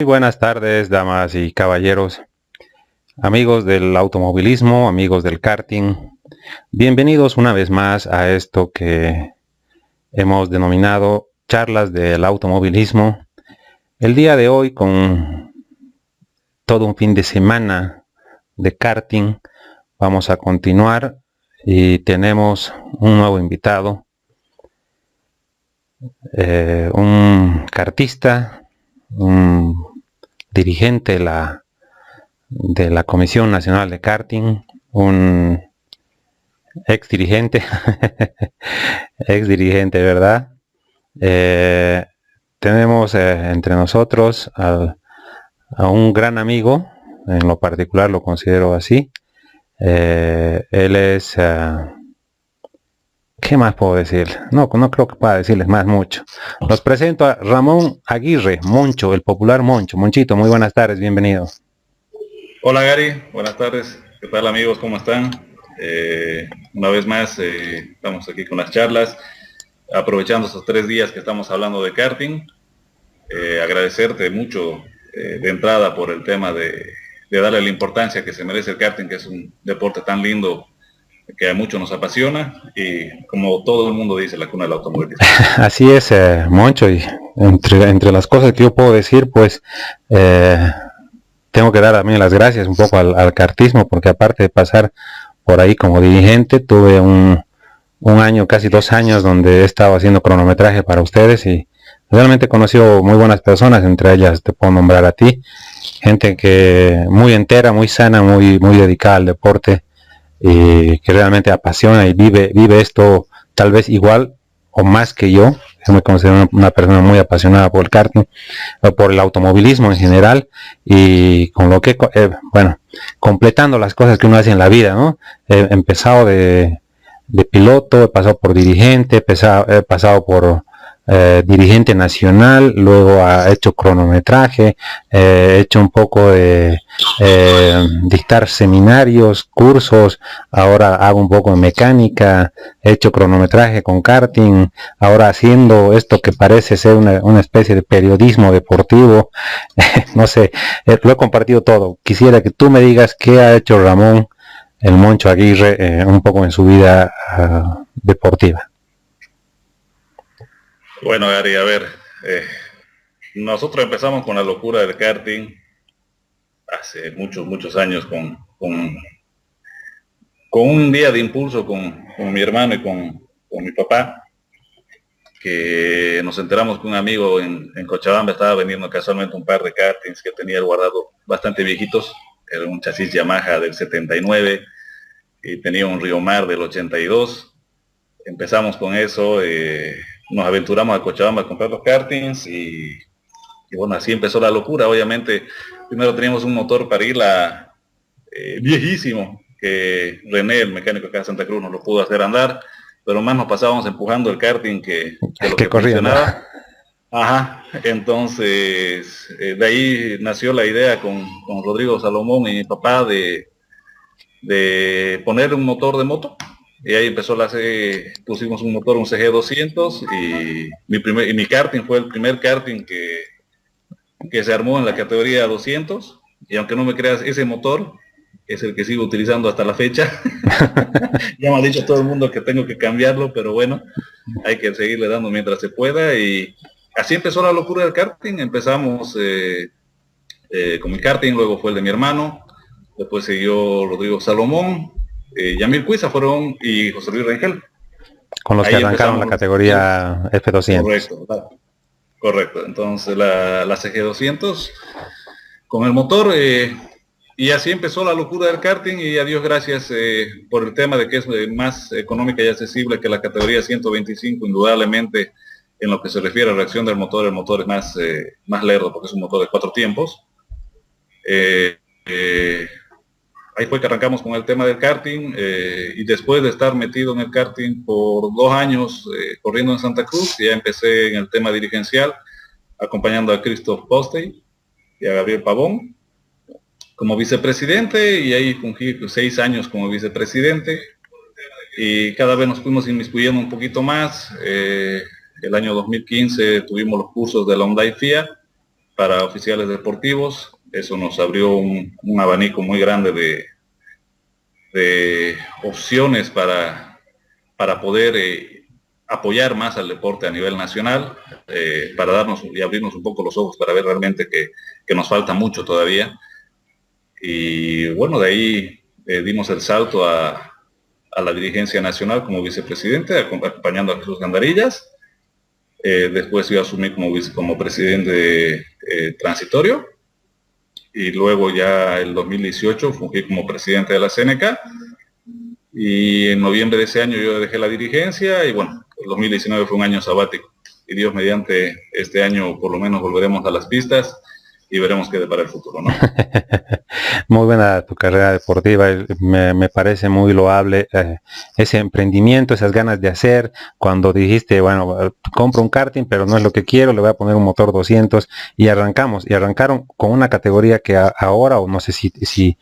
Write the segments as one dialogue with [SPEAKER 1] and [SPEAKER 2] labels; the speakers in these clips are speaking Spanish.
[SPEAKER 1] Muy buenas tardes, damas y caballeros, amigos del automovilismo, amigos del karting. Bienvenidos una vez más a esto que hemos denominado charlas del automovilismo. El día de hoy, con todo un fin de semana de karting, vamos a continuar y tenemos un nuevo invitado, un kartista, un dirigente de la Comisión Nacional de Karting, un ex dirigente, ex dirigente, ¿verdad? Eh, Tenemos entre nosotros a un gran amigo, en lo particular lo considero así. Él es, ¿qué más puedo decir? No creo que pueda decirles más mucho. Los presento a Ramón Aguirre, Moncho, el popular Moncho. Monchito, muy buenas tardes, bienvenido.
[SPEAKER 2] Hola Gary, buenas tardes. ¿Qué tal amigos? ¿Cómo están? Una vez más estamos aquí con las charlas, aprovechando estos 3 días que estamos hablando de karting. Agradecerte mucho de entrada por el tema de darle la importancia que se merece el karting, que es un deporte tan lindo que a muchos nos apasiona y como todo el mundo dice, la cuna del automovilismo.
[SPEAKER 1] Así es, Moncho, y entre las cosas que yo puedo decir, pues tengo que dar también las gracias un poco al kartismo, porque aparte de pasar por ahí como dirigente, tuve un año, casi 2 años, donde he estado haciendo cronometraje para ustedes y realmente he conocido muy buenas personas, entre ellas te puedo nombrar a ti, gente que muy entera, muy sana, muy dedicada al deporte y que realmente apasiona y vive esto tal vez igual o más que yo. Yo me considero una persona muy apasionada por el karting, por el automovilismo en general y con lo que, bueno, completando las cosas que uno hace en la vida, ¿no? He empezado de piloto, he pasado por dirigente, he pasado por dirigente nacional, luego ha hecho cronometraje, he hecho un poco de dictar seminarios, cursos, ahora hago un poco de mecánica, he hecho cronometraje con karting, ahora haciendo esto que parece ser una especie de periodismo deportivo, no sé, lo he compartido todo. Quisiera que tú me digas qué ha hecho Ramón el Moncho Aguirre un poco en su vida deportiva.
[SPEAKER 2] Bueno Gary, a ver, nosotros empezamos con la locura del karting hace muchos años con un día de impulso con mi hermano y con mi papá, que nos enteramos que un amigo en Cochabamba estaba vendiendo casualmente un par de kartings que tenía guardado bastante viejitos. Era un chasis Yamaha del 79 y tenía un Río Mar del 82. Empezamos con eso, nos aventuramos a Cochabamba a comprar los kartings y bueno, así empezó la locura. Obviamente, primero teníamos un motor para irla viejísimo, que René, el mecánico acá de Santa Cruz, nos lo pudo hacer andar, pero más nos pasábamos empujando el karting que lo
[SPEAKER 1] Que
[SPEAKER 2] que
[SPEAKER 1] corriendo.
[SPEAKER 2] funcionaba. Ajá, entonces de ahí nació la idea con Rodrigo Salomón y mi papá de poner un motor de moto. Y ahí empezó pusimos un motor, un CG200 y mi karting fue el primer karting que se armó en la categoría 200 y aunque no me creas, ese motor es el que sigo utilizando hasta la fecha. Ya me ha dicho todo el mundo que tengo que cambiarlo, pero bueno, hay que seguirle dando mientras se pueda y así empezó la locura del karting. Empezamos con mi karting, luego fue el de mi hermano, después siguió Rodrigo Salomón, Yamil Cuiza fueron y José Luis Rengel.
[SPEAKER 1] Con los que
[SPEAKER 2] Ahí
[SPEAKER 1] arrancaron la
[SPEAKER 2] empezamos los
[SPEAKER 1] categoría F200.
[SPEAKER 2] correcto, correcto. Entonces la CG200 con el motor y así empezó la locura del karting y a Dios gracias por el tema de que es más económica y accesible que la categoría 125, indudablemente en lo que se refiere a reacción del motor, el motor es más lerdo porque es un motor de 4 tiempos. Eh, eh, Ahí fue que arrancamos con el tema del karting y después de estar metido en el karting por 2 años corriendo en Santa Cruz, ya empecé en el tema dirigencial acompañando a Christoph Postey y a Gabriel Pavón como vicepresidente y ahí fungí 6 años como vicepresidente y cada vez nos fuimos inmiscuyendo un poquito más. El año 2015 tuvimos los cursos de la Hyundai FIA para oficiales deportivos. Eso nos abrió un abanico muy grande de opciones para poder apoyar más al deporte a nivel nacional, para darnos y abrirnos un poco los ojos para ver realmente que nos falta mucho todavía. Y bueno, de ahí dimos el salto a la dirigencia nacional como vicepresidente, acompañando a Jesús Gandarillas. Después yo asumí como presidente transitorio, y luego ya el 2018 fungí como presidente de la CNK, y en noviembre de ese año yo dejé la dirigencia, y bueno, el 2019 fue un año sabático, y Dios mediante este año por lo menos volveremos a las pistas y veremos qué depara el futuro, ¿no?
[SPEAKER 1] Muy buena tu carrera deportiva, me parece muy loable ese emprendimiento, esas ganas de hacer. Cuando dijiste, bueno, compro un karting, pero no es lo que quiero, le voy a poner un motor 200, y arrancaron con una categoría que ahora, o no sé si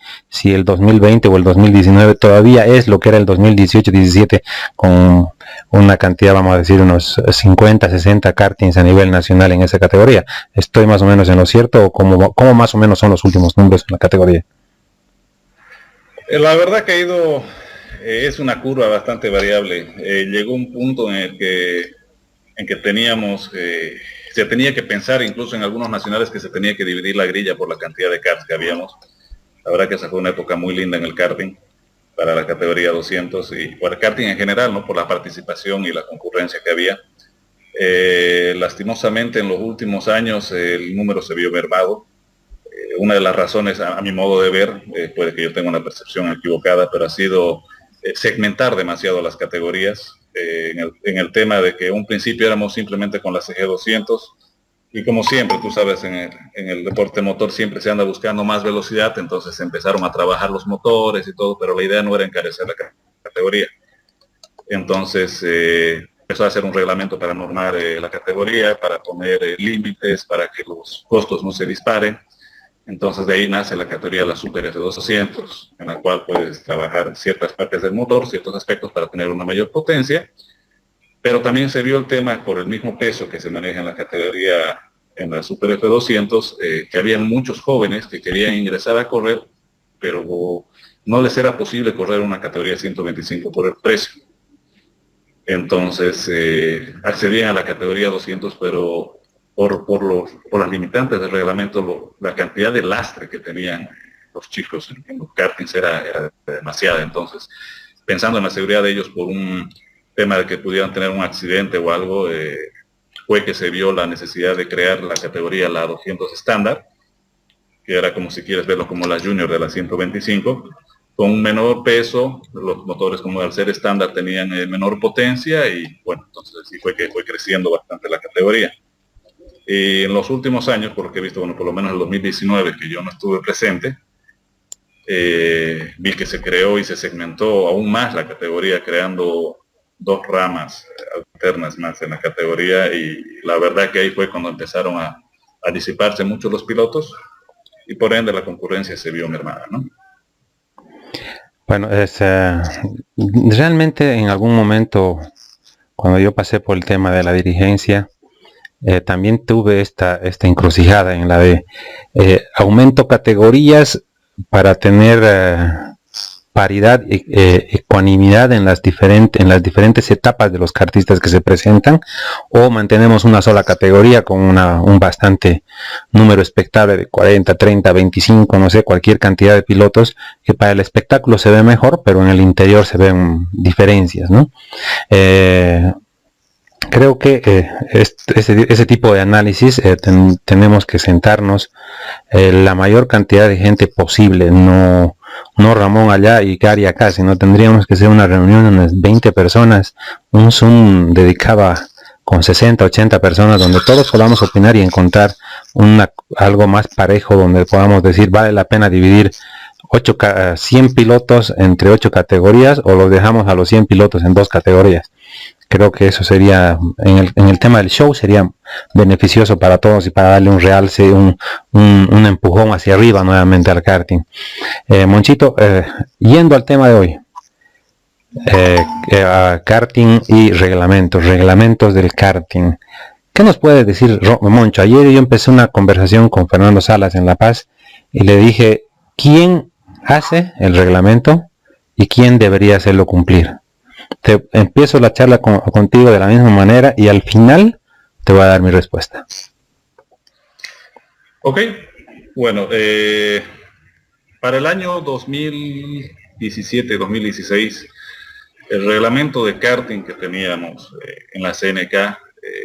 [SPEAKER 1] el 2020 o el 2019 todavía es lo que era el 2018-17, con una cantidad, vamos a decir, unos 50, 60 kartings a nivel nacional en esa categoría. ¿Estoy más o menos en lo cierto, o cómo más o menos son los últimos números en la categoría?
[SPEAKER 2] La verdad que ha ido, es una curva bastante variable. Llegó un punto en el que teníamos, se tenía que pensar incluso en algunos nacionales que se tenía que dividir la grilla por la cantidad de karts que habíamos. La verdad que esa fue una época muy linda en el karting, para la categoría 200 y para el karting en general, ¿no? Por la participación y la concurrencia que había. Lastimosamente en los últimos años el número se vio mermado. Una de las razones, a mi modo de ver, puede que yo tenga una percepción equivocada, pero ha sido segmentar demasiado las categorías, en el tema de que un principio éramos simplemente con la CG200, y como siempre, tú sabes, en el deporte motor siempre se anda buscando más velocidad, entonces empezaron a trabajar los motores y todo, pero la idea no era encarecer la categoría. Entonces empezó a hacer un reglamento para normar la categoría, para poner límites, para que los costos no se disparen. Entonces de ahí nace la categoría de la Super F200, en la cual puedes trabajar ciertas partes del motor, ciertos aspectos para tener una mayor potencia, pero también se vio el tema por el mismo peso que se maneja en la categoría, en la Super F200, que había muchos jóvenes que querían ingresar a correr, pero no les era posible correr una categoría 125 por el precio. Entonces accedían a la categoría 200, pero por las limitantes del reglamento, la cantidad de lastre que tenían los chicos en los kartings era demasiada. Entonces, pensando en la seguridad de ellos por un tema de que pudieran tener un accidente o algo, fue que se vio la necesidad de crear la categoría, la 200 estándar, que era como, si quieres verlo, como la junior de la 125, con un menor peso. Los motores, como al ser estándar, tenían menor potencia, y bueno, entonces sí fue que fue creciendo bastante la categoría. Y en los últimos años, por lo que he visto, bueno, por lo menos en el 2019, que yo no estuve presente, vi que se creó y se segmentó aún más la categoría, creando dos ramas alternas más en la categoría, y la verdad que ahí fue cuando empezaron a disiparse mucho los pilotos, y por ende la concurrencia se vio mermada, ¿no?
[SPEAKER 1] Bueno, realmente en algún momento, cuando yo pasé por el tema de la dirigencia, también tuve esta encrucijada en la de aumento categorías para tener paridad, ecuanimidad en las diferentes etapas de los kartistas que se presentan, o mantenemos una sola categoría con un bastante número expectable de 40, 30, 25, no sé, cualquier cantidad de pilotos, que para el espectáculo se ve mejor, pero en el interior se ven diferencias, ¿no? Creo que ese tipo de análisis tenemos que sentarnos la mayor cantidad de gente posible, no Ramón allá y Gary acá, sino tendríamos que hacer una reunión de unas 20 personas, un Zoom dedicado con 60, 80 personas, donde todos podamos opinar y encontrar algo más parejo, donde podamos decir vale la pena dividir 100 pilotos entre 8 categorías, o los dejamos a los 100 pilotos en 2 categorías. Creo que eso sería, en el tema del show, sería beneficioso para todos y para darle un realce, un empujón hacia arriba nuevamente al karting. Monchito, yendo al tema de hoy, karting y reglamentos del karting. ¿Qué nos puede decir Moncho? Ayer yo empecé una conversación con Fernando Salas en La Paz y le dije, ¿quién hace el reglamento y quién debería hacerlo cumplir? Te empiezo la charla contigo de la misma manera y al final te voy a dar mi respuesta.
[SPEAKER 2] Ok, bueno, para el año 2017-2016, el reglamento de karting que teníamos en la CNK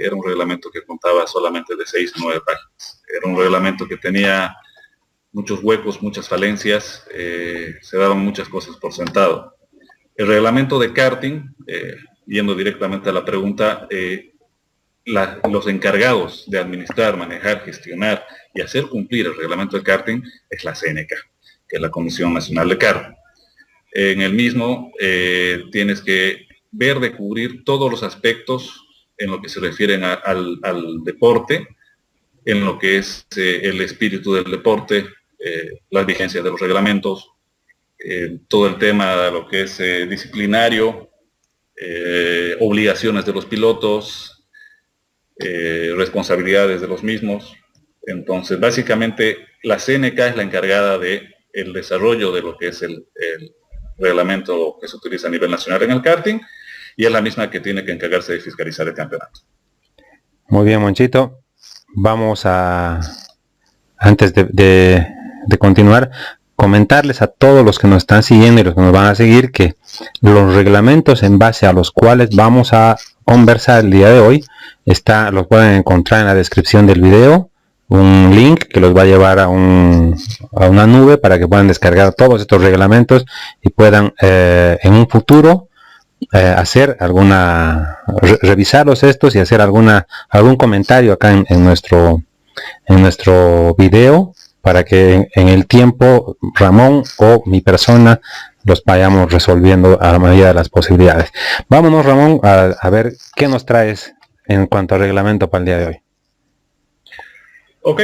[SPEAKER 2] era un reglamento que contaba solamente de 6 o 9 páginas. Era un reglamento que tenía muchos huecos, muchas falencias, se daban muchas cosas por sentado. El reglamento de karting, yendo directamente a la pregunta, los encargados de administrar, manejar, gestionar y hacer cumplir el reglamento de karting es la CNK, que es la Comisión Nacional de Karting. En el mismo tienes que ver de cubrir todos los aspectos en lo que se refieren al deporte, en lo que es el espíritu del deporte, las vigencias de los reglamentos, todo el tema de lo que es disciplinario, obligaciones de los pilotos, responsabilidades de los mismos. Entonces, básicamente, la CNK es la encargada de el desarrollo de lo que es el reglamento que se utiliza a nivel nacional en el karting, y es la misma que tiene que encargarse de fiscalizar el campeonato.
[SPEAKER 1] Muy bien, Monchito. Vamos a, antes de continuar, comentarles a todos los que nos están siguiendo y los que nos van a seguir que los reglamentos en base a los cuales vamos a conversar el día de hoy los pueden encontrar en la descripción del video, un link que los va a llevar a una nube para que puedan descargar todos estos reglamentos y puedan en un futuro hacer revisarlos estos y hacer algún comentario acá en nuestro video, para que en el tiempo Ramón o mi persona los vayamos resolviendo a la medida de las posibilidades. Vámonos, Ramón, a ver qué nos traes en cuanto al reglamento para el día de hoy.
[SPEAKER 2] Ok,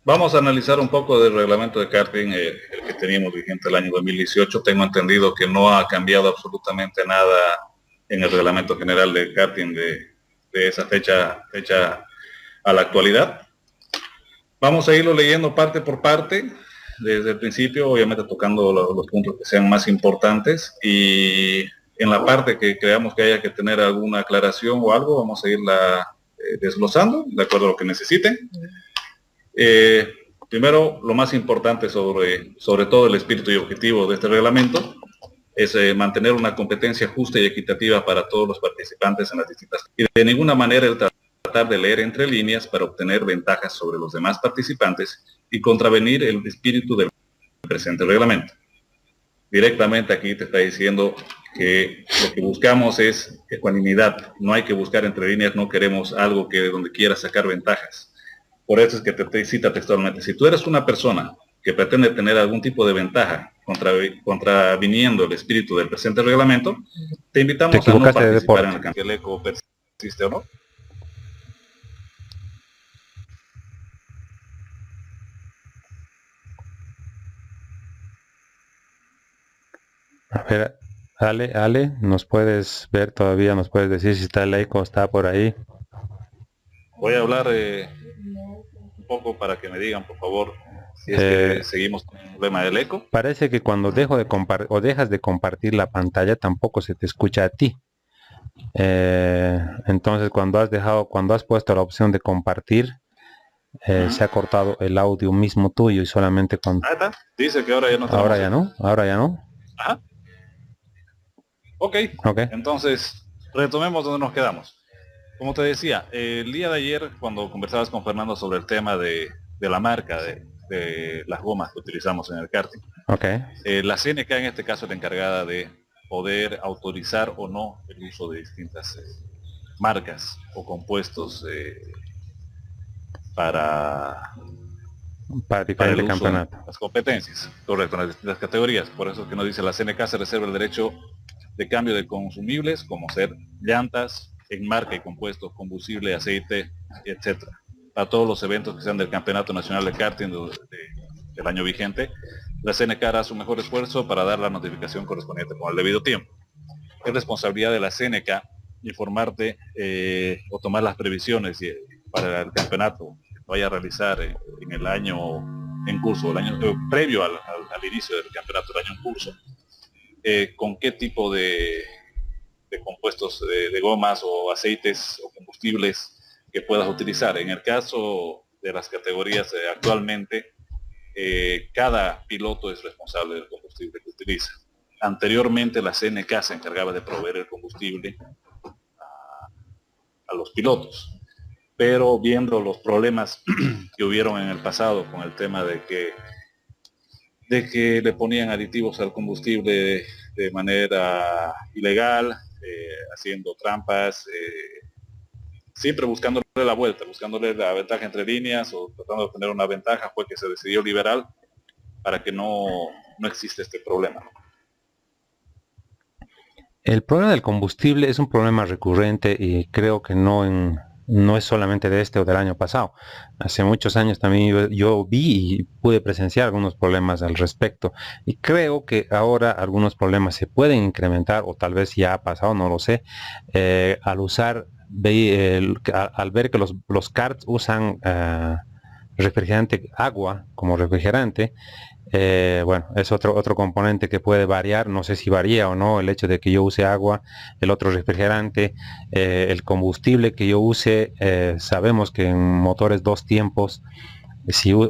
[SPEAKER 2] vamos a analizar un poco del reglamento de karting, el que teníamos vigente el año 2018. Tengo entendido que no ha cambiado absolutamente nada en el reglamento general de karting de esa fecha a la actualidad. Vamos a irlo leyendo parte por parte, desde el principio, obviamente tocando los puntos que sean más importantes, y en la parte que creamos que haya que tener alguna aclaración o algo, vamos a irla desglosando de acuerdo a lo que necesiten. Primero, lo más importante sobre todo el espíritu y objetivo de este reglamento es mantener una competencia justa y equitativa para todos los participantes en las distintas, y de ninguna manera el tratar de leer entre líneas para obtener ventajas sobre los demás participantes y contravenir el espíritu del presente reglamento. Directamente aquí te está diciendo que lo que buscamos es ecuanimidad, no hay que buscar entre líneas, no queremos algo que donde quieras sacar ventajas. Por eso es que te cita textualmente: si tú eres una persona que pretende tener algún tipo de ventaja contraviniendo el espíritu del presente reglamento, te invitamos a no participar en el campeonato. ¿El eco persiste o no?
[SPEAKER 1] A ver, Ale, ¿nos puedes ver todavía? ¿Nos puedes decir si está el eco, está por ahí?
[SPEAKER 2] Voy a hablar un poco para que me digan, por favor, si es que seguimos con el problema del eco.
[SPEAKER 1] Parece que cuando dejas de compartir la pantalla tampoco se te escucha a ti. Entonces cuando has puesto la opción de compartir, se ha cortado el audio mismo tuyo y solamente cuando...
[SPEAKER 2] Ah, está. Dice que ahora ya no.
[SPEAKER 1] Ahora ya no.
[SPEAKER 2] Ajá. Ok, entonces retomemos donde nos quedamos. Como te decía, el día de ayer, cuando conversabas con Fernando sobre el tema de la marca de las gomas que utilizamos en el karting, la CNK en este caso es la encargada de poder autorizar o no el uso de distintas marcas o compuestos para
[SPEAKER 1] diferentes campeonatos,
[SPEAKER 2] las competencias, correcto, en las distintas categorías. Por eso es que nos dice: la CNK se reserva el derecho de cambio de consumibles, como ser llantas en marca y compuestos, combustible, aceite, etcétera, a todos los eventos que sean del Campeonato Nacional de Karting del año vigente. La CNK hará su mejor esfuerzo para dar la notificación correspondiente con el debido tiempo. Es responsabilidad de la CNK informarte o tomar las previsiones para el campeonato que vaya a realizar en el año en curso, el año previo al inicio del campeonato del año en curso, con qué tipo de compuestos de gomas o aceites o combustibles que puedas utilizar. En el caso de las categorías actualmente, cada piloto es responsable del combustible que utiliza. Anteriormente la CNK se encargaba de proveer el combustible a los pilotos, pero viendo los problemas que hubieron en el pasado con el tema de que le ponían aditivos al combustible de manera ilegal, haciendo trampas, siempre buscándole la vuelta, buscándole la ventaja entre líneas o tratando de obtener una ventaja, fue que se decidió liberal para que no existe este problema.
[SPEAKER 1] El problema del combustible es un problema recurrente y creo que no es solamente de este o del año pasado. Hace muchos años también yo vi y pude presenciar algunos problemas al respecto. Y creo que ahora algunos problemas se pueden incrementar, o tal vez ya ha pasado, no lo sé, al ver que los karts usan refrigerante, agua como refrigerante. Bueno, es otro componente que puede variar, no sé si varía o no el hecho de que yo use agua, el otro refrigerante, el combustible que yo use, sabemos que en motores 2 tiempos,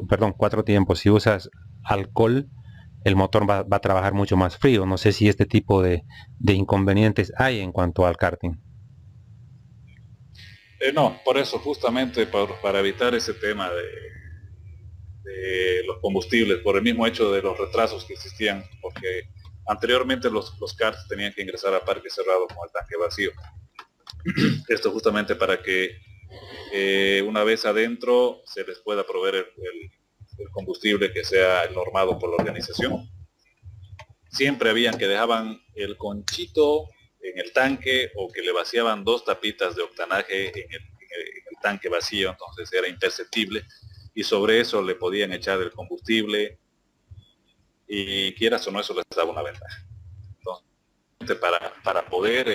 [SPEAKER 1] perdón, 4 tiempos, si usas alcohol, el motor va a trabajar mucho más frío. No sé si este tipo de inconvenientes hay en cuanto al karting.
[SPEAKER 2] No, por eso, justamente para evitar ese tema de los combustibles, por el mismo hecho de los retrasos que existían, porque anteriormente los karts tenían que ingresar a parque cerrado con el tanque vacío. Esto justamente para que una vez adentro se les pueda proveer el combustible que sea normado por la organización. Siempre habían que dejaban el conchito en el tanque o que le vaciaban 2 tapitas de octanaje en el tanque vacío, entonces era imperceptible, y sobre eso le podían echar el combustible y quieras o no, eso les daba una ventaja. Entonces, para poder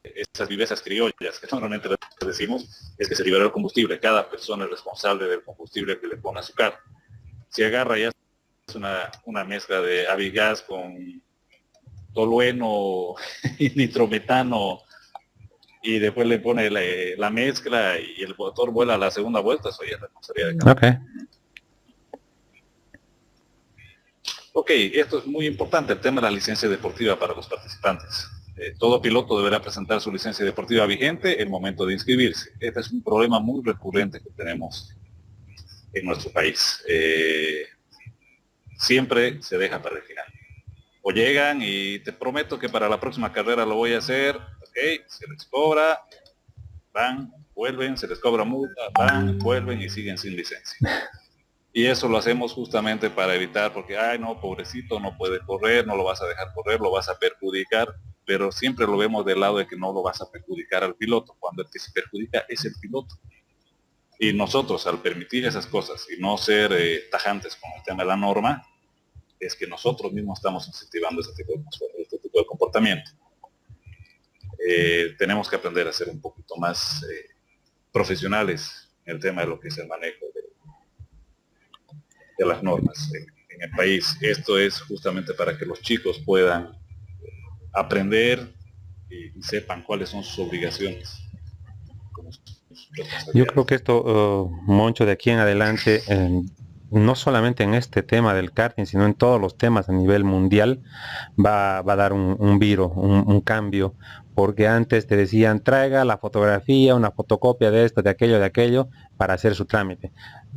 [SPEAKER 2] esas vivezas criollas que normalmente les decimos, es que se libera el combustible, cada persona es responsable del combustible que le pone a su carro. Si agarra ya es una mezcla de avigas con tolueno y nitrometano y después le pone la mezcla y el motor vuela a la segunda vuelta, eso ya es responsabilidad de cada uno.
[SPEAKER 1] Okay.
[SPEAKER 2] Ok, esto es muy importante, el tema de la licencia deportiva para los participantes. Todo piloto deberá presentar su licencia deportiva vigente en el momento de inscribirse. Este es un problema muy recurrente que tenemos en nuestro país. Siempre se deja para el final. O llegan y te prometo que para la próxima carrera lo voy a hacer, ok, se les cobra, van, vuelven, se les cobra multa, van, vuelven y siguen sin licencia. Y eso lo hacemos justamente para evitar, porque, ay no, pobrecito, no puede correr, no lo vas a dejar correr, lo vas a perjudicar, pero siempre lo vemos del lado de que no lo vas a perjudicar al piloto, cuando el que se perjudica es el piloto. Y nosotros, al permitir esas cosas y no ser tajantes con el tema de la norma, es que nosotros mismos estamos incentivando este tipo de comportamiento. Tenemos que aprender a ser un poquito más profesionales en el tema de lo que es el manejo de las normas en el país. Esto es justamente para que los chicos puedan aprender y sepan cuáles son sus obligaciones.
[SPEAKER 1] Yo creo que esto, Moncho, de aquí en adelante, no solamente en este tema del karting, sino en todos los temas a nivel mundial, va a dar un viro, un cambio, porque antes te decían traiga la fotografía, una fotocopia de esto, de aquello, para hacer su trámite.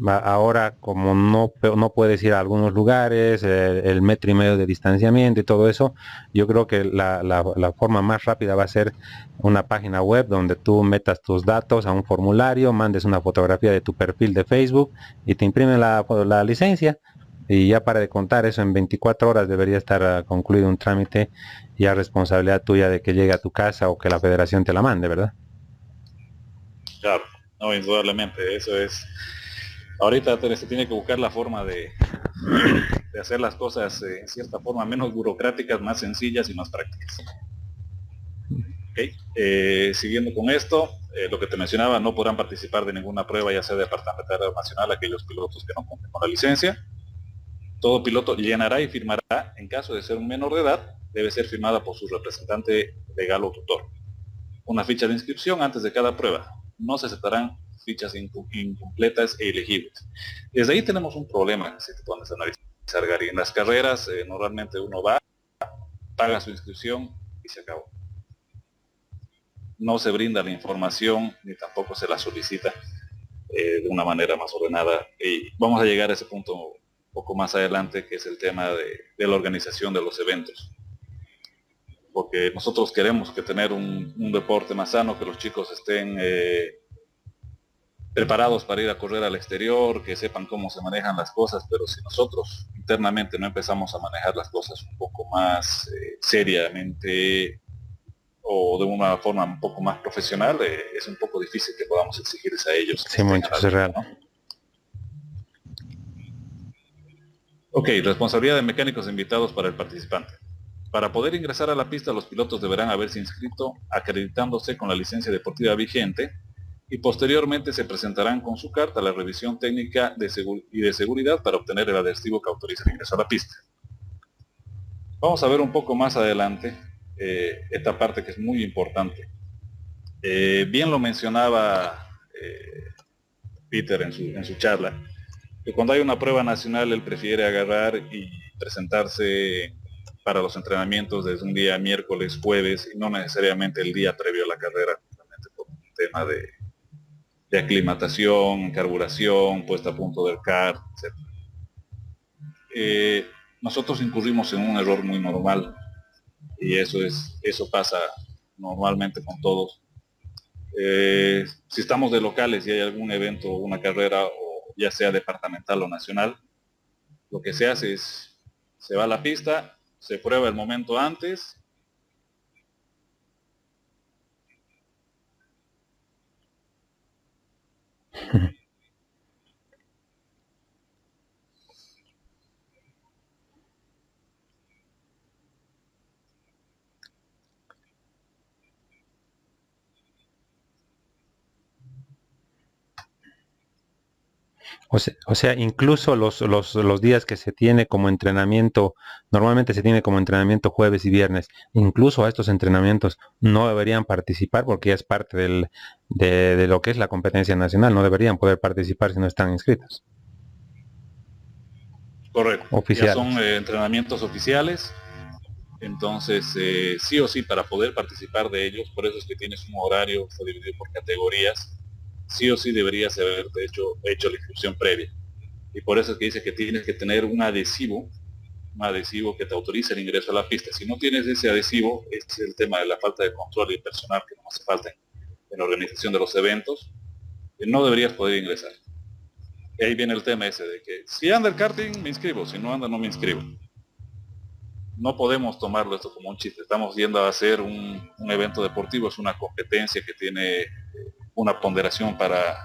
[SPEAKER 1] Ahora, como no puedes ir a algunos lugares, el 1,5 metros de distanciamiento y todo eso, yo creo que la forma más rápida va a ser una página web donde tú metas tus datos a un formulario, mandes una fotografía de tu perfil de Facebook y te imprimen la licencia. Y ya para de contar, eso en 24 horas debería estar concluido un trámite, ya responsabilidad tuya de que llegue a tu casa o que la federación te la mande, ¿verdad?
[SPEAKER 2] Claro, no, indudablemente, eso es. Ahorita se tiene que buscar la forma de hacer las cosas en cierta forma menos burocráticas, más sencillas y más prácticas. Siguiendo con esto, lo que te mencionaba, no podrán participar de ninguna prueba, ya sea departamental o nacional, aquellos pilotos que no cuenten con la licencia. Todo piloto llenará y firmará, en caso de ser un menor de edad, debe ser firmada por su representante legal o tutor. Una ficha de inscripción antes de cada prueba. No se aceptarán fichas incompletas e ilegibles. Desde ahí tenemos un problema, si te pones a analizar, Gary. En las carreras, normalmente uno va, paga su inscripción y se acabó. No se brinda la información, ni tampoco se la solicita de una manera más ordenada. Y vamos a llegar a ese punto un poco más adelante, que es el tema de la organización de los eventos. Porque nosotros queremos que tener un deporte más sano, que los chicos estén preparados para ir a correr al exterior, que sepan cómo se manejan las cosas, pero si nosotros internamente no empezamos a manejar las cosas un poco más seriamente o de una forma un poco más profesional, es un poco difícil que podamos exigirles a ellos.
[SPEAKER 1] Sí, mucho, es real.
[SPEAKER 2] ¿No? Ok, responsabilidad de mecánicos invitados para el participante. Para poder ingresar a la pista, los pilotos deberán haberse inscrito acreditándose con la licencia deportiva vigente y posteriormente se presentarán con su carta a la revisión técnica y de seguridad para obtener el adhesivo que autoriza el ingreso a la pista. Vamos a ver un poco más adelante esta parte que es muy importante. Bien lo mencionaba Peter en su charla, que cuando hay una prueba nacional él prefiere agarrar y presentarse para los entrenamientos desde un día miércoles, jueves, y no necesariamente el día previo a la carrera, justamente por un tema de aclimatación, carburación, puesta a punto del kart, etc. Nosotros incurrimos en un error muy normal, y eso pasa normalmente con todos. Si estamos de locales y hay algún evento, una carrera, o ya sea departamental o nacional, lo que se hace es, se va a la pista, se prueba el momento antes,
[SPEAKER 1] O sea, incluso los días que se tiene como entrenamiento, normalmente se tiene como entrenamiento jueves y viernes, incluso a estos entrenamientos no deberían participar porque ya es parte de lo que es la competencia nacional, no deberían poder participar si no están inscritos.
[SPEAKER 2] Correcto.
[SPEAKER 1] Oficiales.
[SPEAKER 2] Ya son entrenamientos oficiales, entonces sí o sí, para poder participar de ellos, por eso es que tienes un horario, está dividido por categorías, sí o sí deberías haber hecho la inscripción previa. Y por eso es que dice que tienes que tener un adhesivo que te autorice el ingreso a la pista. Si no tienes ese adhesivo, es el tema de la falta de control y personal que nos hace falta en la organización de los eventos, no deberías poder ingresar. Y ahí viene el tema ese de que si anda el karting, me inscribo, si no anda, no me inscribo. No podemos tomarlo esto como un chiste, estamos yendo a hacer un evento deportivo, es una competencia que tiene una ponderación para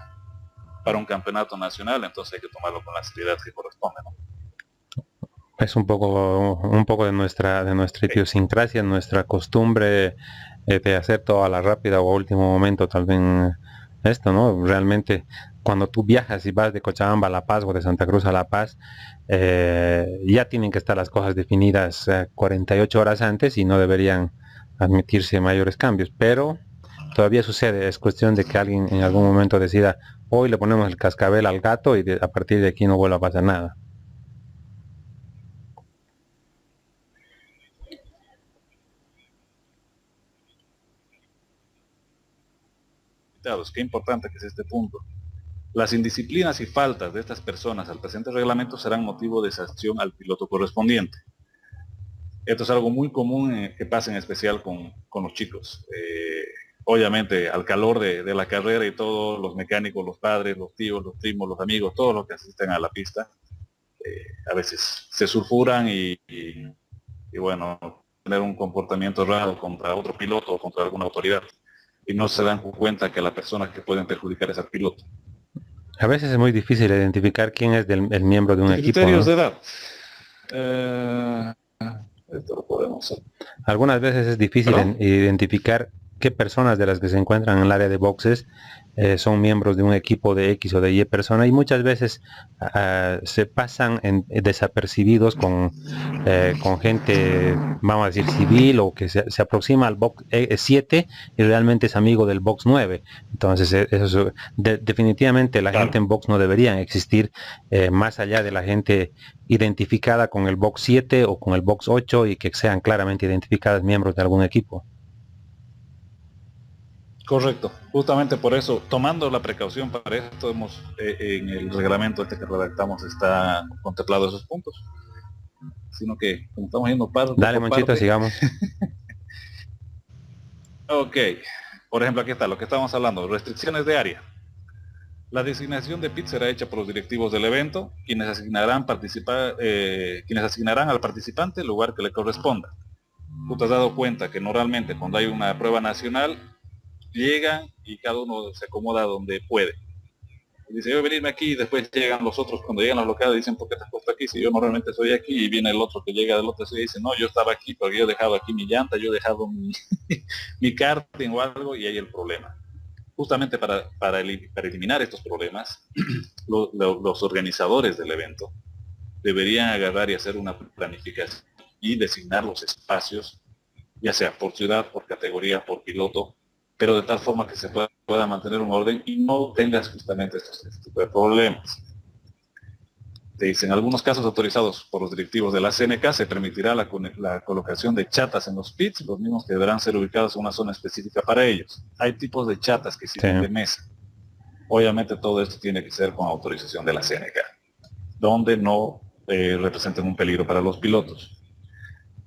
[SPEAKER 2] un campeonato nacional, entonces hay que tomarlo con la seriedad que corresponde, ¿no?
[SPEAKER 1] Es un poco de nuestra idiosincrasia, nuestra costumbre de hacer todo a la rápida o a último momento, tal vez esto, ¿no? Realmente, cuando tú viajas y vas de Cochabamba a La Paz o de Santa Cruz a La Paz, ya tienen que estar las cosas definidas 48 horas antes y no deberían admitirse mayores cambios, pero todavía sucede, es cuestión de que alguien en algún momento decida, hoy le ponemos el cascabel al gato y a partir de aquí no vuelva a pasar nada.
[SPEAKER 2] Qué importante que es este punto. Las indisciplinas y faltas de estas personas al presente reglamento serán motivo de sanción al piloto correspondiente. Esto es algo muy común que pasa en especial con los chicos. Obviamente al calor de la carrera y todos los mecánicos, los padres, los tíos, los primos, los amigos, todos los que asisten a la pista, a veces se sulfuran y bueno, tener un comportamiento raro contra otro piloto o contra alguna autoridad. Y no se dan cuenta que la persona que pueden perjudicar es al piloto.
[SPEAKER 1] A veces es muy difícil identificar quién es el miembro de un equipo,
[SPEAKER 2] Criterios,
[SPEAKER 1] ¿no?
[SPEAKER 2] de edad. Esto lo podemos hacer.
[SPEAKER 1] Algunas veces es difícil
[SPEAKER 2] ¿Perdón?
[SPEAKER 1] identificar qué personas de las que se encuentran en el área de boxes son miembros de un equipo de X o de Y persona, y muchas veces se pasan desapercibidos con gente, vamos a decir, civil, o que se aproxima al box 7 y realmente es amigo del box 9. Entonces, definitivamente la gente
[SPEAKER 2] Claro.
[SPEAKER 1] en box no debería existir, más allá de la gente identificada con el box 7 o con el box 8 y que sean claramente identificadas miembros de algún equipo.
[SPEAKER 2] Correcto, justamente por eso, tomando la precaución para esto, en el reglamento este que redactamos está contemplado esos puntos, sino que como estamos yendo parte
[SPEAKER 1] Dale,
[SPEAKER 2] por
[SPEAKER 1] Monchito,
[SPEAKER 2] parte,
[SPEAKER 1] sigamos.
[SPEAKER 2] ok, por ejemplo aquí está lo que estábamos hablando, restricciones de área. La designación de pit será hecha por los directivos del evento, quienes asignarán al participante el lugar que le corresponda. Tú te has dado cuenta que normalmente cuando hay una prueba nacional, llegan y cada uno se acomoda donde puede. Y dice, yo voy a venirme aquí, y después llegan los otros, cuando llegan los locales, dicen, ¿por qué te has puesto aquí? Si yo normalmente soy aquí, y viene el otro que llega del otro y dice, no, yo estaba aquí, pero yo he dejado aquí mi llanta, yo he dejado mi karting o algo, y ahí el problema. Justamente para eliminar estos problemas, los organizadores del evento deberían agarrar y hacer una planificación y designar los espacios, ya sea por ciudad, por categoría, por piloto, pero de tal forma que se pueda mantener un orden y no tengas justamente estos tipos de problemas. Te dicen, en algunos casos autorizados por los directivos de la CNK se permitirá la colocación de chatas en los pits, los mismos que deberán ser ubicados en una zona específica para ellos. Hay tipos de chatas que sirven de
[SPEAKER 1] Sí.
[SPEAKER 2] mesa. Obviamente todo esto tiene que ser con autorización de la CNK, donde no representen un peligro para los pilotos.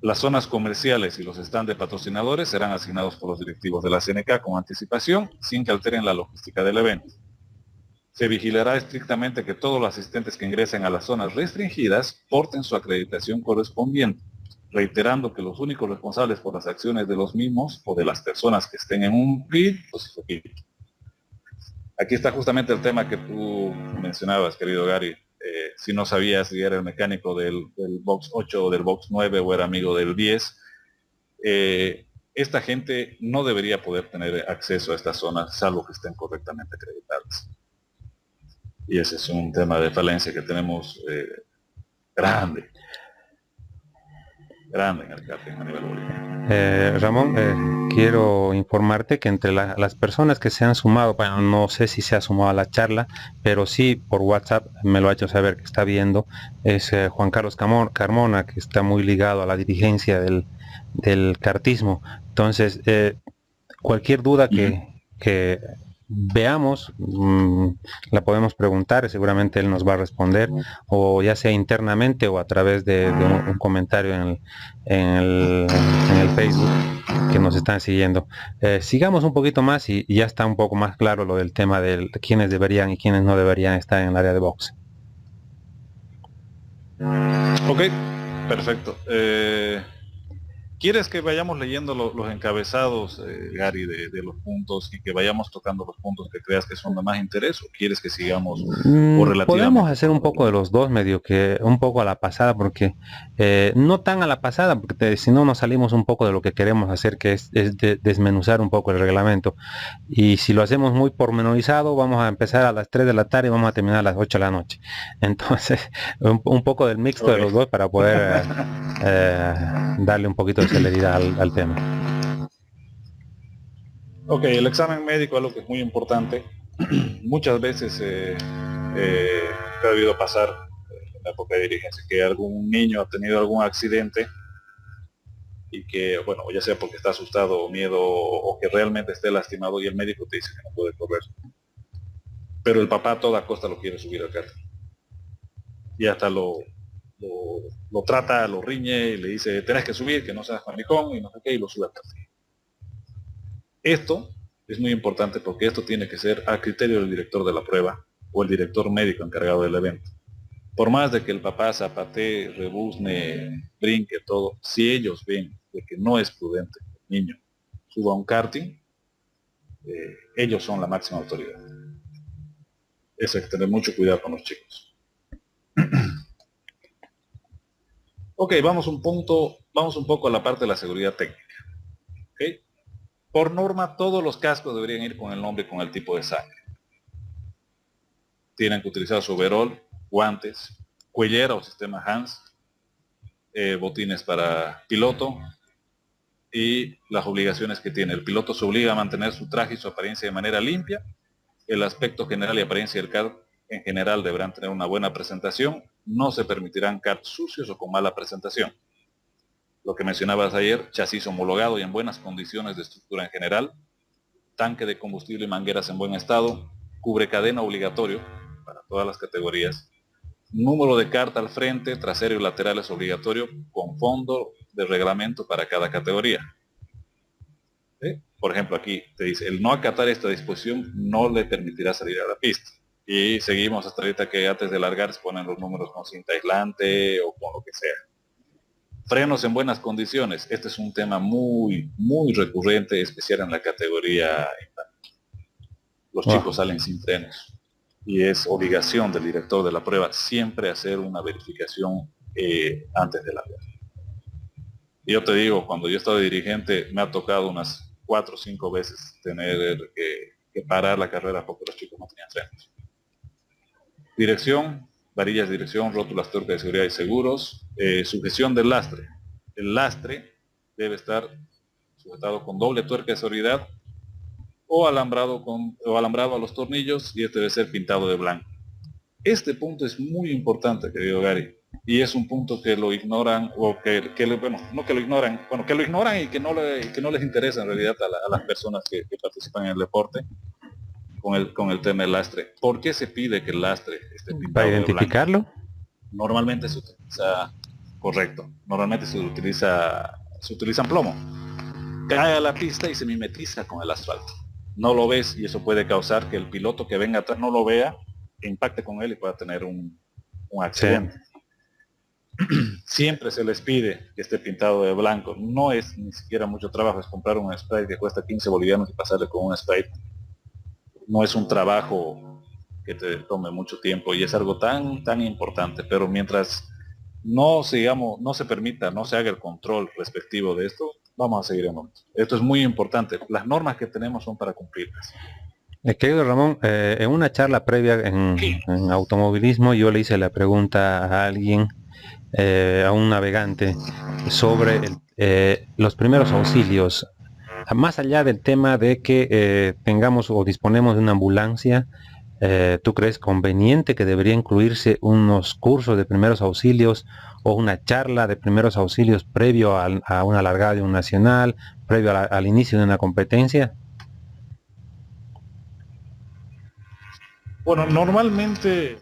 [SPEAKER 2] Las zonas comerciales y los stands de patrocinadores serán asignados por los directivos de la CNK con anticipación, sin que alteren la logística del evento. Se vigilará estrictamente que todos los asistentes que ingresen a las zonas restringidas porten su acreditación correspondiente, reiterando que los únicos responsables por las acciones de los mismos o de las personas que estén en un pit, pues su pit. Aquí está justamente el tema que tú mencionabas, querido Gary. Si no sabías si era el mecánico del box 8 o del box 9 o era amigo del 10, esta gente no debería poder tener acceso a estas zonas salvo que estén correctamente acreditadas. Y ese es un tema de falencia que tenemos grande en el karting a nivel boliviano.
[SPEAKER 1] Ramón, quiero informarte que entre las personas que se han sumado, bueno, no sé si se ha sumado a la charla, pero sí por WhatsApp me lo ha hecho saber que está viendo, es Juan Carlos Carmona, que está muy ligado a la dirigencia del kartismo. Entonces, cualquier duda que veamos, la podemos preguntar, seguramente él nos va a responder, o ya sea internamente o a través de un comentario en el Facebook que nos están siguiendo. Sigamos un poquito más y ya está un poco más claro lo del tema de quiénes deberían y quiénes no deberían estar en el área de box.
[SPEAKER 2] Ok, perfecto. ¿Quieres que vayamos leyendo los encabezados, Gary, de los puntos y que vayamos tocando los puntos que creas que son de más interés o quieres que sigamos o
[SPEAKER 1] Podemos
[SPEAKER 2] relativamente
[SPEAKER 1] hacer un poco de los dos, medio que un poco a la pasada, porque no tan a la pasada, porque si no nos salimos un poco de lo que queremos hacer, que es desmenuzar un poco el reglamento. Y si lo hacemos muy pormenorizado, vamos a empezar a las 3 de la tarde y vamos a terminar a las 8 de la noche. Entonces, un poco del mixto de los dos para poder darle un poquito de celeridad al tema.
[SPEAKER 2] Ok, el examen médico es algo que es muy importante. Muchas veces ha debido pasar en la época de dirigencia que algún niño ha tenido algún accidente y que, bueno, ya sea porque está asustado o miedo o que realmente esté lastimado y el médico te dice que no puede correr. Pero el papá a toda costa lo quiere subir al karting. Y hasta lo trata, lo riñe y le dice, tenés que subir, que no seas maricón y no sé qué, y lo sube al karting. Esto es muy importante porque esto tiene que ser a criterio del director de la prueba o el director médico encargado del evento. Por más de que el papá zapatee, rebuzne, brinque, todo, si ellos ven de que no es prudente que el niño suba a un karting, ellos son la máxima autoridad. Eso hay que tener mucho cuidado con los chicos. Ok, vamos un poco a la parte de la seguridad técnica. ¿Okay? Por norma, todos los cascos deberían ir con el nombre y con el tipo de sangre. Tienen que utilizar su overol, guantes, cuellera o sistema Hans, botines para piloto y las obligaciones que tiene. El piloto se obliga a mantener su traje y su apariencia de manera limpia. El aspecto general y apariencia del kart en general deberán tener una buena presentación. No se permitirán karts sucios o con mala presentación. Lo que mencionabas ayer, chasis homologado y en buenas condiciones de estructura en general, tanque de combustible y mangueras en buen estado, cubre cadena obligatorio para todas las categorías, número de carta al frente, trasero y lateral es obligatorio con fondo de reglamento para cada categoría. ¿Sí? Por ejemplo, aquí te dice, el no acatar esta disposición no le permitirá salir a la pista. Y seguimos hasta ahorita que antes de largar se ponen los números con cinta aislante o con lo que sea. Frenos en buenas condiciones. Este es un tema muy recurrente, especial en la categoría. Los chicos salen sin frenos. Y es obligación del director de la prueba siempre hacer una verificación antes de largar. Y yo te digo, cuando yo he estado de dirigente, me ha tocado unas 4 o 5 veces tener que parar la carrera porque los chicos no tenían frenos. Dirección, varillas de dirección, rótulas, tuercas de seguridad y seguros. Sujeción del lastre. El lastre debe estar sujetado con doble tuerca de seguridad o alambrado a los tornillos, y este debe ser pintado de blanco. Este punto es muy importante, querido Gary, y es un punto que lo ignoran, o no que lo ignoran, que lo ignoran y que no les interesa en realidad a las personas que participan en el deporte con el tema del lastre. ¿Por qué se pide que el lastre esté pintado
[SPEAKER 1] ¿Para
[SPEAKER 2] de
[SPEAKER 1] identificarlo?
[SPEAKER 2] blanco? Normalmente se utiliza, correcto, normalmente se utilizan plomo. Cae a la pista y se mimetiza con el asfalto. No lo ves y eso puede causar que el piloto que venga atrás no lo vea, que impacte con él y pueda tener un accidente. Sí. Siempre se les pide que esté pintado de blanco. No es ni siquiera mucho trabajo, es comprar un spray que cuesta 15 bolivianos y pasarle con un spray. No es un trabajo que te tome mucho tiempo y es algo tan importante, pero mientras no se permita, no se haga el control respectivo de esto, vamos a seguir en momento. Esto es muy importante. Las normas que tenemos son para cumplirlas.
[SPEAKER 1] Querido Ramón, en una charla previa en automovilismo yo le hice la pregunta a alguien, a un navegante, sobre los primeros auxilios. Más allá del tema de que tengamos o disponemos de una ambulancia, ¿tú crees conveniente que debería incluirse unos cursos de primeros auxilios o una charla de primeros auxilios previo a una largada de un nacional, previo al inicio de una competencia?
[SPEAKER 2] Bueno, normalmente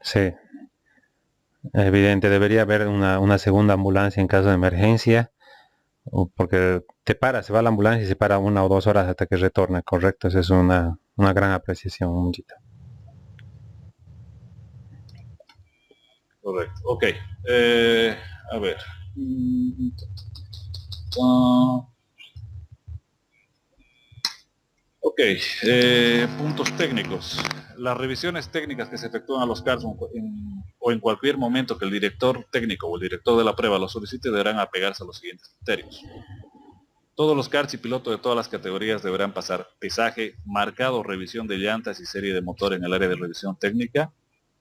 [SPEAKER 1] Sí, evidente, debería haber una segunda ambulancia en caso de emergencia, porque se va la ambulancia y se para 1 o 2 horas hasta que retorna, correcto, esa es una gran apreciación, Monchita.
[SPEAKER 2] correcto. Ok. A ver. Ok. Puntos técnicos. Las revisiones técnicas que se efectúan a los karts o en cualquier momento que el director técnico o el director de la prueba lo solicite deberán apegarse a los siguientes criterios. Todos los karts y pilotos de todas las categorías deberán pasar pesaje, marcado, revisión de llantas y serie de motor en el área de revisión técnica.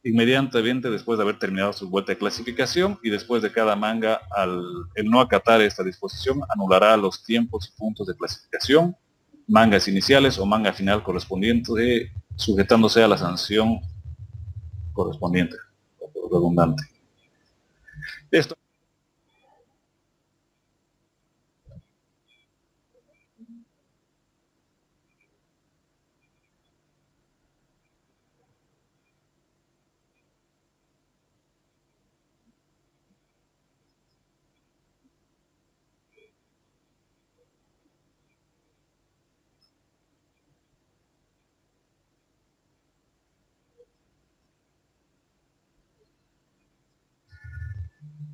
[SPEAKER 2] inmediatamente después de haber terminado su vuelta de clasificación, y después de cada manga, el no acatar esta disposición, anulará los tiempos y puntos de clasificación, mangas iniciales o manga final correspondiente, sujetándose a la sanción correspondiente, redundante. Esto.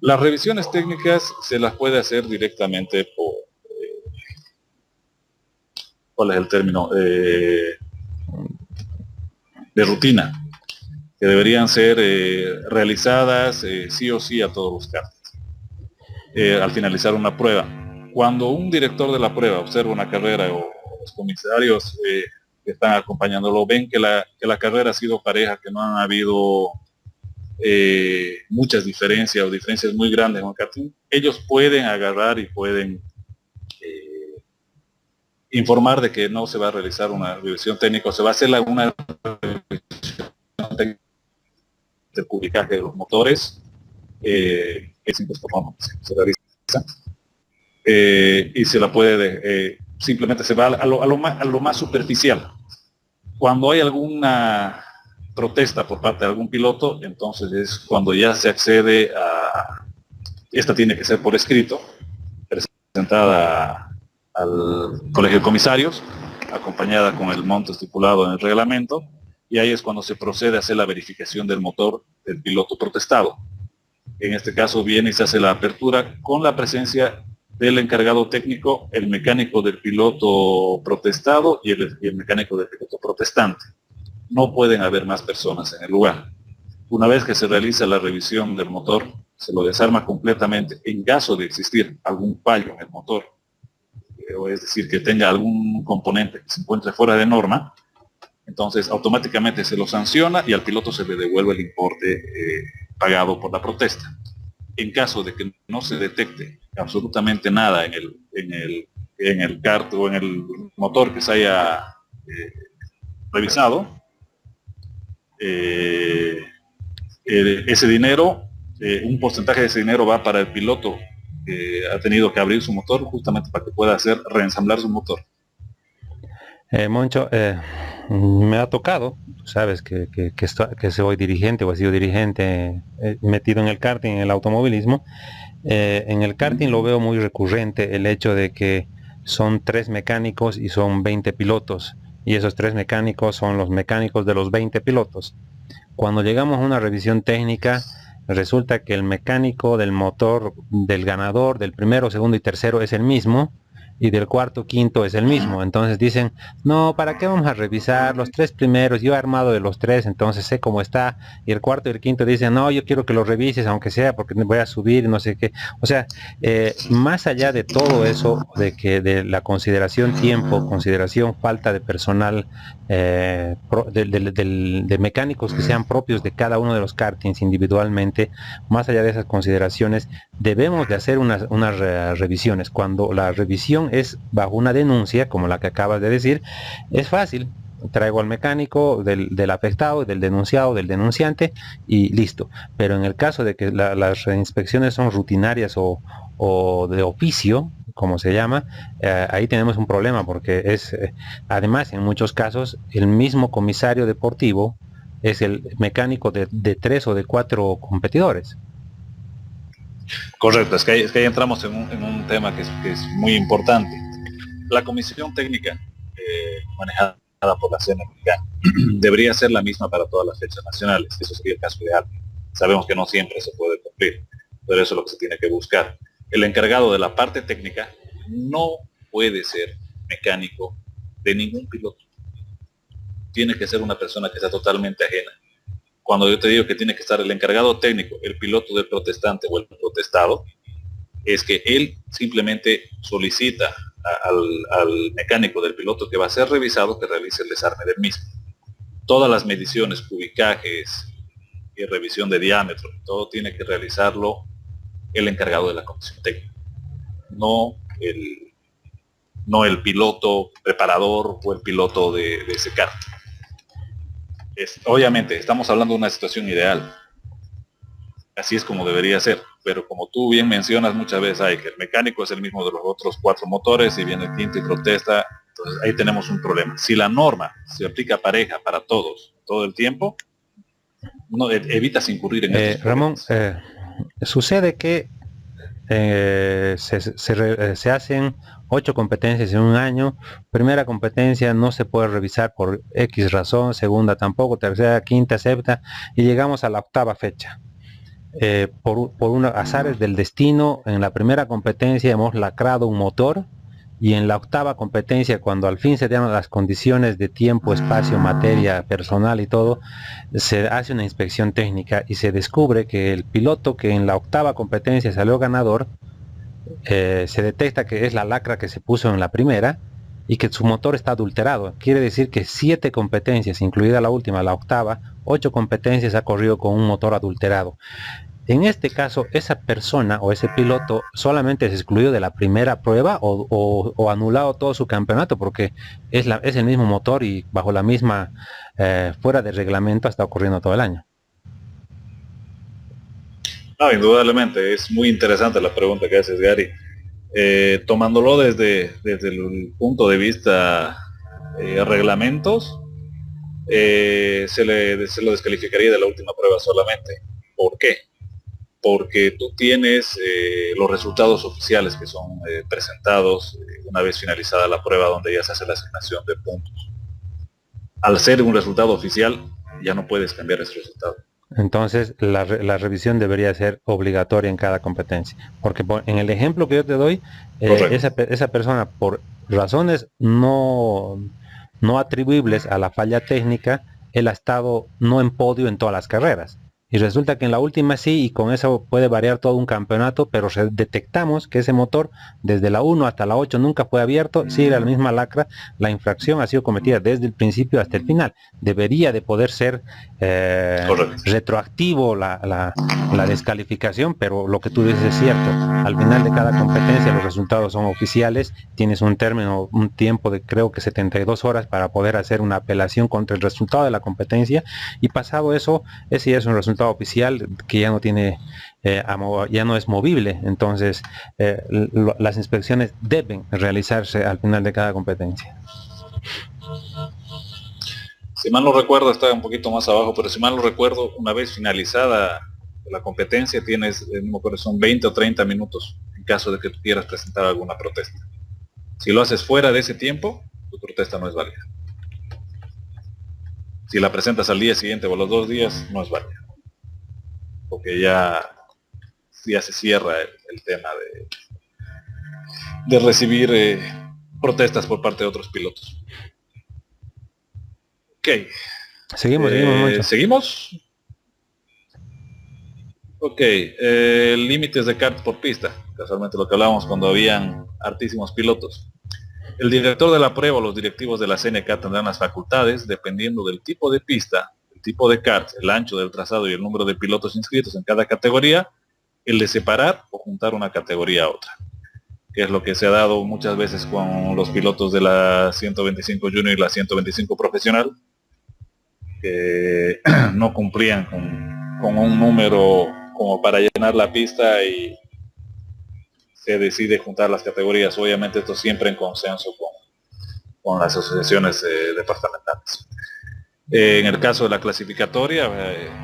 [SPEAKER 2] Las revisiones técnicas se las puede hacer directamente por, ¿cuál es el término? De rutina, que deberían ser realizadas sí o sí a todos los kartings al finalizar una prueba. Cuando un director de la prueba observa una carrera, o los comisarios que están acompañándolo ven que la carrera ha sido pareja, que no han habido muchas diferencias o diferencias muy grandes en el karting, ellos pueden agarrar y pueden informar de que no se va a realizar una revisión técnica, o se va a hacer una revisión técnica del cubicaje de los motores, es se realiza, y se la puede, simplemente se va a lo más superficial. Cuando hay alguna protesta por parte de algún piloto, entonces es cuando ya se accede a, esta tiene que ser por escrito, presentada al colegio de comisarios, acompañada con el monto estipulado en el reglamento, y ahí es cuando se procede a hacer la verificación del motor del piloto protestado. En este caso viene y se hace la apertura con la presencia del encargado técnico, el mecánico del piloto protestado y el mecánico del piloto protestante. No pueden haber más personas en el lugar. Una vez que se realiza la revisión del motor, se lo desarma completamente. En caso de existir algún fallo en el motor, o es decir, que tenga algún componente que se encuentre fuera de norma, entonces automáticamente se lo sanciona y al piloto se le devuelve el importe pagado por la protesta. En caso de que no se detecte absolutamente nada en el kart o en el motor que se haya revisado, ese dinero, un porcentaje de ese dinero va para el piloto que ha tenido que abrir su motor, justamente para que pueda hacer reensamblar su motor.
[SPEAKER 1] Moncho, me ha tocado, sabes que soy dirigente o he sido dirigente metido en el karting, en el automovilismo. En el karting lo veo muy recurrente el hecho de que son 3 mecánicos y son 20 pilotos, y esos 3 mecánicos son los mecánicos de los 20 pilotos. Cuando llegamos a una revisión técnica, resulta que el mecánico del motor del ganador, del primero, segundo y tercero es el mismo, y del cuarto, quinto es el mismo. Entonces dicen, no, ¿para qué vamos a revisar los 3 primeros? Yo he armado de los 3, entonces sé cómo está. Y el cuarto y el quinto dicen, no, yo quiero que lo revises, aunque sea porque voy a subir y no sé qué. O sea, más allá de todo eso, de la consideración tiempo, consideración falta de personal, de mecánicos que sean propios de cada uno de los kartings individualmente, más allá de esas consideraciones, debemos de hacer unas revisiones. Cuando la revisión es bajo una denuncia, como la que acabas de decir, es fácil. Traigo al mecánico del afectado, del denunciado, del denunciante y listo. Pero en el caso de que las inspecciones son rutinarias o de oficio, como se llama, ahí tenemos un problema, porque es, además, en muchos casos, el mismo comisario deportivo es el mecánico de 3 o de 4 competidores.
[SPEAKER 2] Correcto, es que ahí entramos en un tema que es muy importante. La comisión técnica manejada por la CNMK debería ser la misma para todas las fechas nacionales. Eso sería el caso ideal. Sabemos que no siempre se puede cumplir, pero eso es lo que se tiene que buscar. El encargado de la parte técnica no puede ser mecánico de ningún piloto. Tiene que ser una persona que sea totalmente ajena. Cuando yo te digo que tiene que estar el encargado técnico, el piloto del protestante o el protestado, es que él simplemente solicita al mecánico del piloto que va a ser revisado que realice el desarme del mismo. Todas las mediciones, cubicajes, y revisión de diámetro. Todo tiene que realizarlo el encargado de la comisión técnica, no el piloto preparador o el piloto de ese kart. Obviamente, estamos hablando de una situación ideal. Así es como debería ser, pero como tú bien mencionas muchas veces, hay que el mecánico es el mismo de los otros 4 motores y viene el quinto y protesta. Entonces ahí tenemos un problema. Si la norma se aplica pareja para todos todo el tiempo, no evitas incurrir en estos
[SPEAKER 1] Ramón,
[SPEAKER 2] problemas.
[SPEAKER 1] sucede que se hacen 8 competencias en un año. Primera competencia no se puede revisar por X razón, segunda tampoco, tercera, quinta, séptima, y llegamos a la 8ª fecha. Por unos azares del destino, en la primera competencia hemos lacrado un motor, y en la 8ª competencia, cuando al fin se dan las condiciones de tiempo, espacio, materia, personal y todo, se hace una inspección técnica y se descubre que el piloto que en la 8ª competencia salió ganador, se detecta que es la lacra que se puso en la primera y que su motor está adulterado. Quiere decir que 7 competencias, incluida la última, la 8ª, 8 competencias ha corrido con un motor adulterado. En este caso, esa persona o ese piloto solamente es excluido de la primera prueba o anulado todo su campeonato, porque es el mismo motor y bajo la misma, fuera de reglamento, está ocurriendo todo el año.
[SPEAKER 2] No, indudablemente, es muy interesante la pregunta que haces, Gary. Tomándolo desde el punto de vista reglamentos, se lo descalificaría de la última prueba solamente. ¿Por qué? Porque tú tienes los resultados oficiales que son presentados una vez finalizada la prueba, donde ya se hace la asignación de puntos. Al ser un resultado oficial, ya no puedes cambiar ese resultado.
[SPEAKER 1] Entonces la revisión debería ser obligatoria en cada competencia, porque en el ejemplo que yo te doy, esa persona, por razones no atribuibles a la falla técnica, él ha estado no en podio en todas las carreras. Y resulta que en la última sí, y con eso puede variar todo un campeonato, pero detectamos que ese motor desde la 1 hasta la 8 nunca fue abierto, sigue la misma lacra, la infracción ha sido cometida desde el principio hasta el final. Debería de poder ser retroactivo la descalificación, pero lo que tú dices es cierto. Al final de cada competencia los resultados son oficiales, tienes un tiempo de creo que 72 horas para poder hacer una apelación contra el resultado de la competencia, y pasado eso, ese ya es un resultado oficial que ya no tiene, ya no es movible. Entonces las inspecciones deben realizarse al final de cada competencia.
[SPEAKER 2] Si mal no recuerdo, está un poquito más abajo, pero si mal no recuerdo, una vez finalizada la competencia tienes, no me acuerdo, son 20 o 30 minutos en caso de que tú quieras presentar alguna protesta. Si lo haces fuera de ese tiempo, tu protesta no es válida. Si la presentas al día siguiente o a los 2 días, no es válida, porque ya se cierra el tema de recibir protestas por parte de otros pilotos. Ok. ¿Seguimos? Ok, límites de kart por pista, casualmente lo que hablábamos cuando habían hartísimos pilotos. El director de la prueba o los directivos de la CNK tendrán las facultades, dependiendo del tipo de pista, el tipo de kart, el ancho del trazado y el número de pilotos inscritos en cada categoría, el de separar o juntar una categoría a otra, que es lo que se ha dado muchas veces con los pilotos de la 125 Junior y la 125 Profesional, que no cumplían con un número como para llenar la pista y se decide juntar las categorías. Obviamente esto siempre en consenso con las asociaciones departamentales. En el caso de la clasificatoria,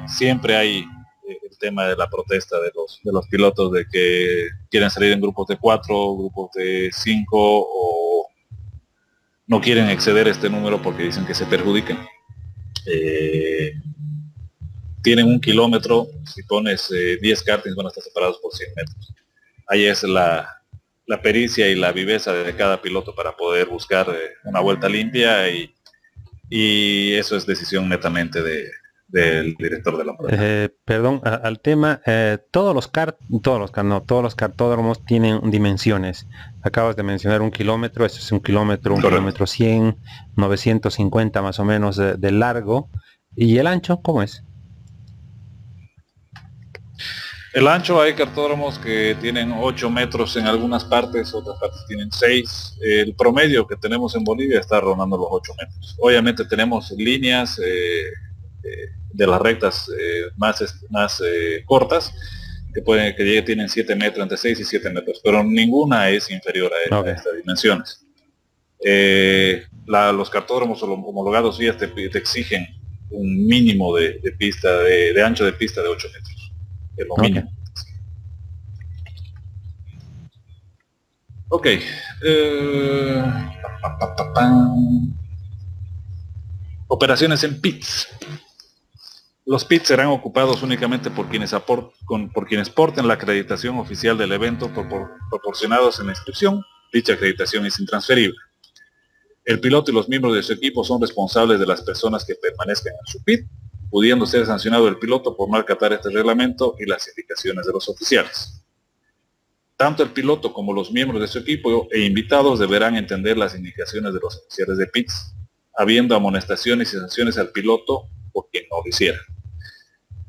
[SPEAKER 2] siempre hay el tema de la protesta de los pilotos de que quieren salir en grupos de 4, grupos de 5, o no quieren exceder este número porque dicen que se perjudican. Tienen 1 kilómetro, si pones 10 kartings van a estar separados por 100 metros. Ahí es la pericia y la viveza de cada piloto para poder buscar una vuelta limpia, y eso es decisión netamente del director de la prueba.
[SPEAKER 1] Perdón, al tema, todos los cartódromos tienen dimensiones. Acabas de mencionar 1 kilómetro, eso es 1 kilómetro, 1 kilómetro 100, 950 más o menos de largo. ¿Y el ancho cómo es?
[SPEAKER 2] El ancho, hay cartódromos que tienen 8 metros en algunas partes, otras partes tienen 6. El promedio que tenemos en Bolivia está rondando los 8 metros. Obviamente tenemos líneas de las rectas más cortas que tienen 7 metros, entre 6 y 7 metros, pero ninguna es inferior a
[SPEAKER 1] Ok.
[SPEAKER 2] estas dimensiones. Los cartódromos homologados ya te exigen un mínimo de pista, de ancho de pista de 8 metros, es lo
[SPEAKER 1] Ok.
[SPEAKER 2] mínimo. Ok. Operaciones en pits. Los pits serán ocupados únicamente por quienes porten la acreditación oficial del evento proporcionados en la inscripción. Dicha acreditación es intransferible. El piloto y los miembros de su equipo son responsables de las personas que permanezcan en su pit, pudiendo ser sancionado el piloto por no acatar este reglamento y las indicaciones de los oficiales. Tanto el piloto como los miembros de su equipo e invitados deberán entender las indicaciones de los oficiales de pits, habiendo amonestaciones y sanciones al piloto por quien no lo hiciera.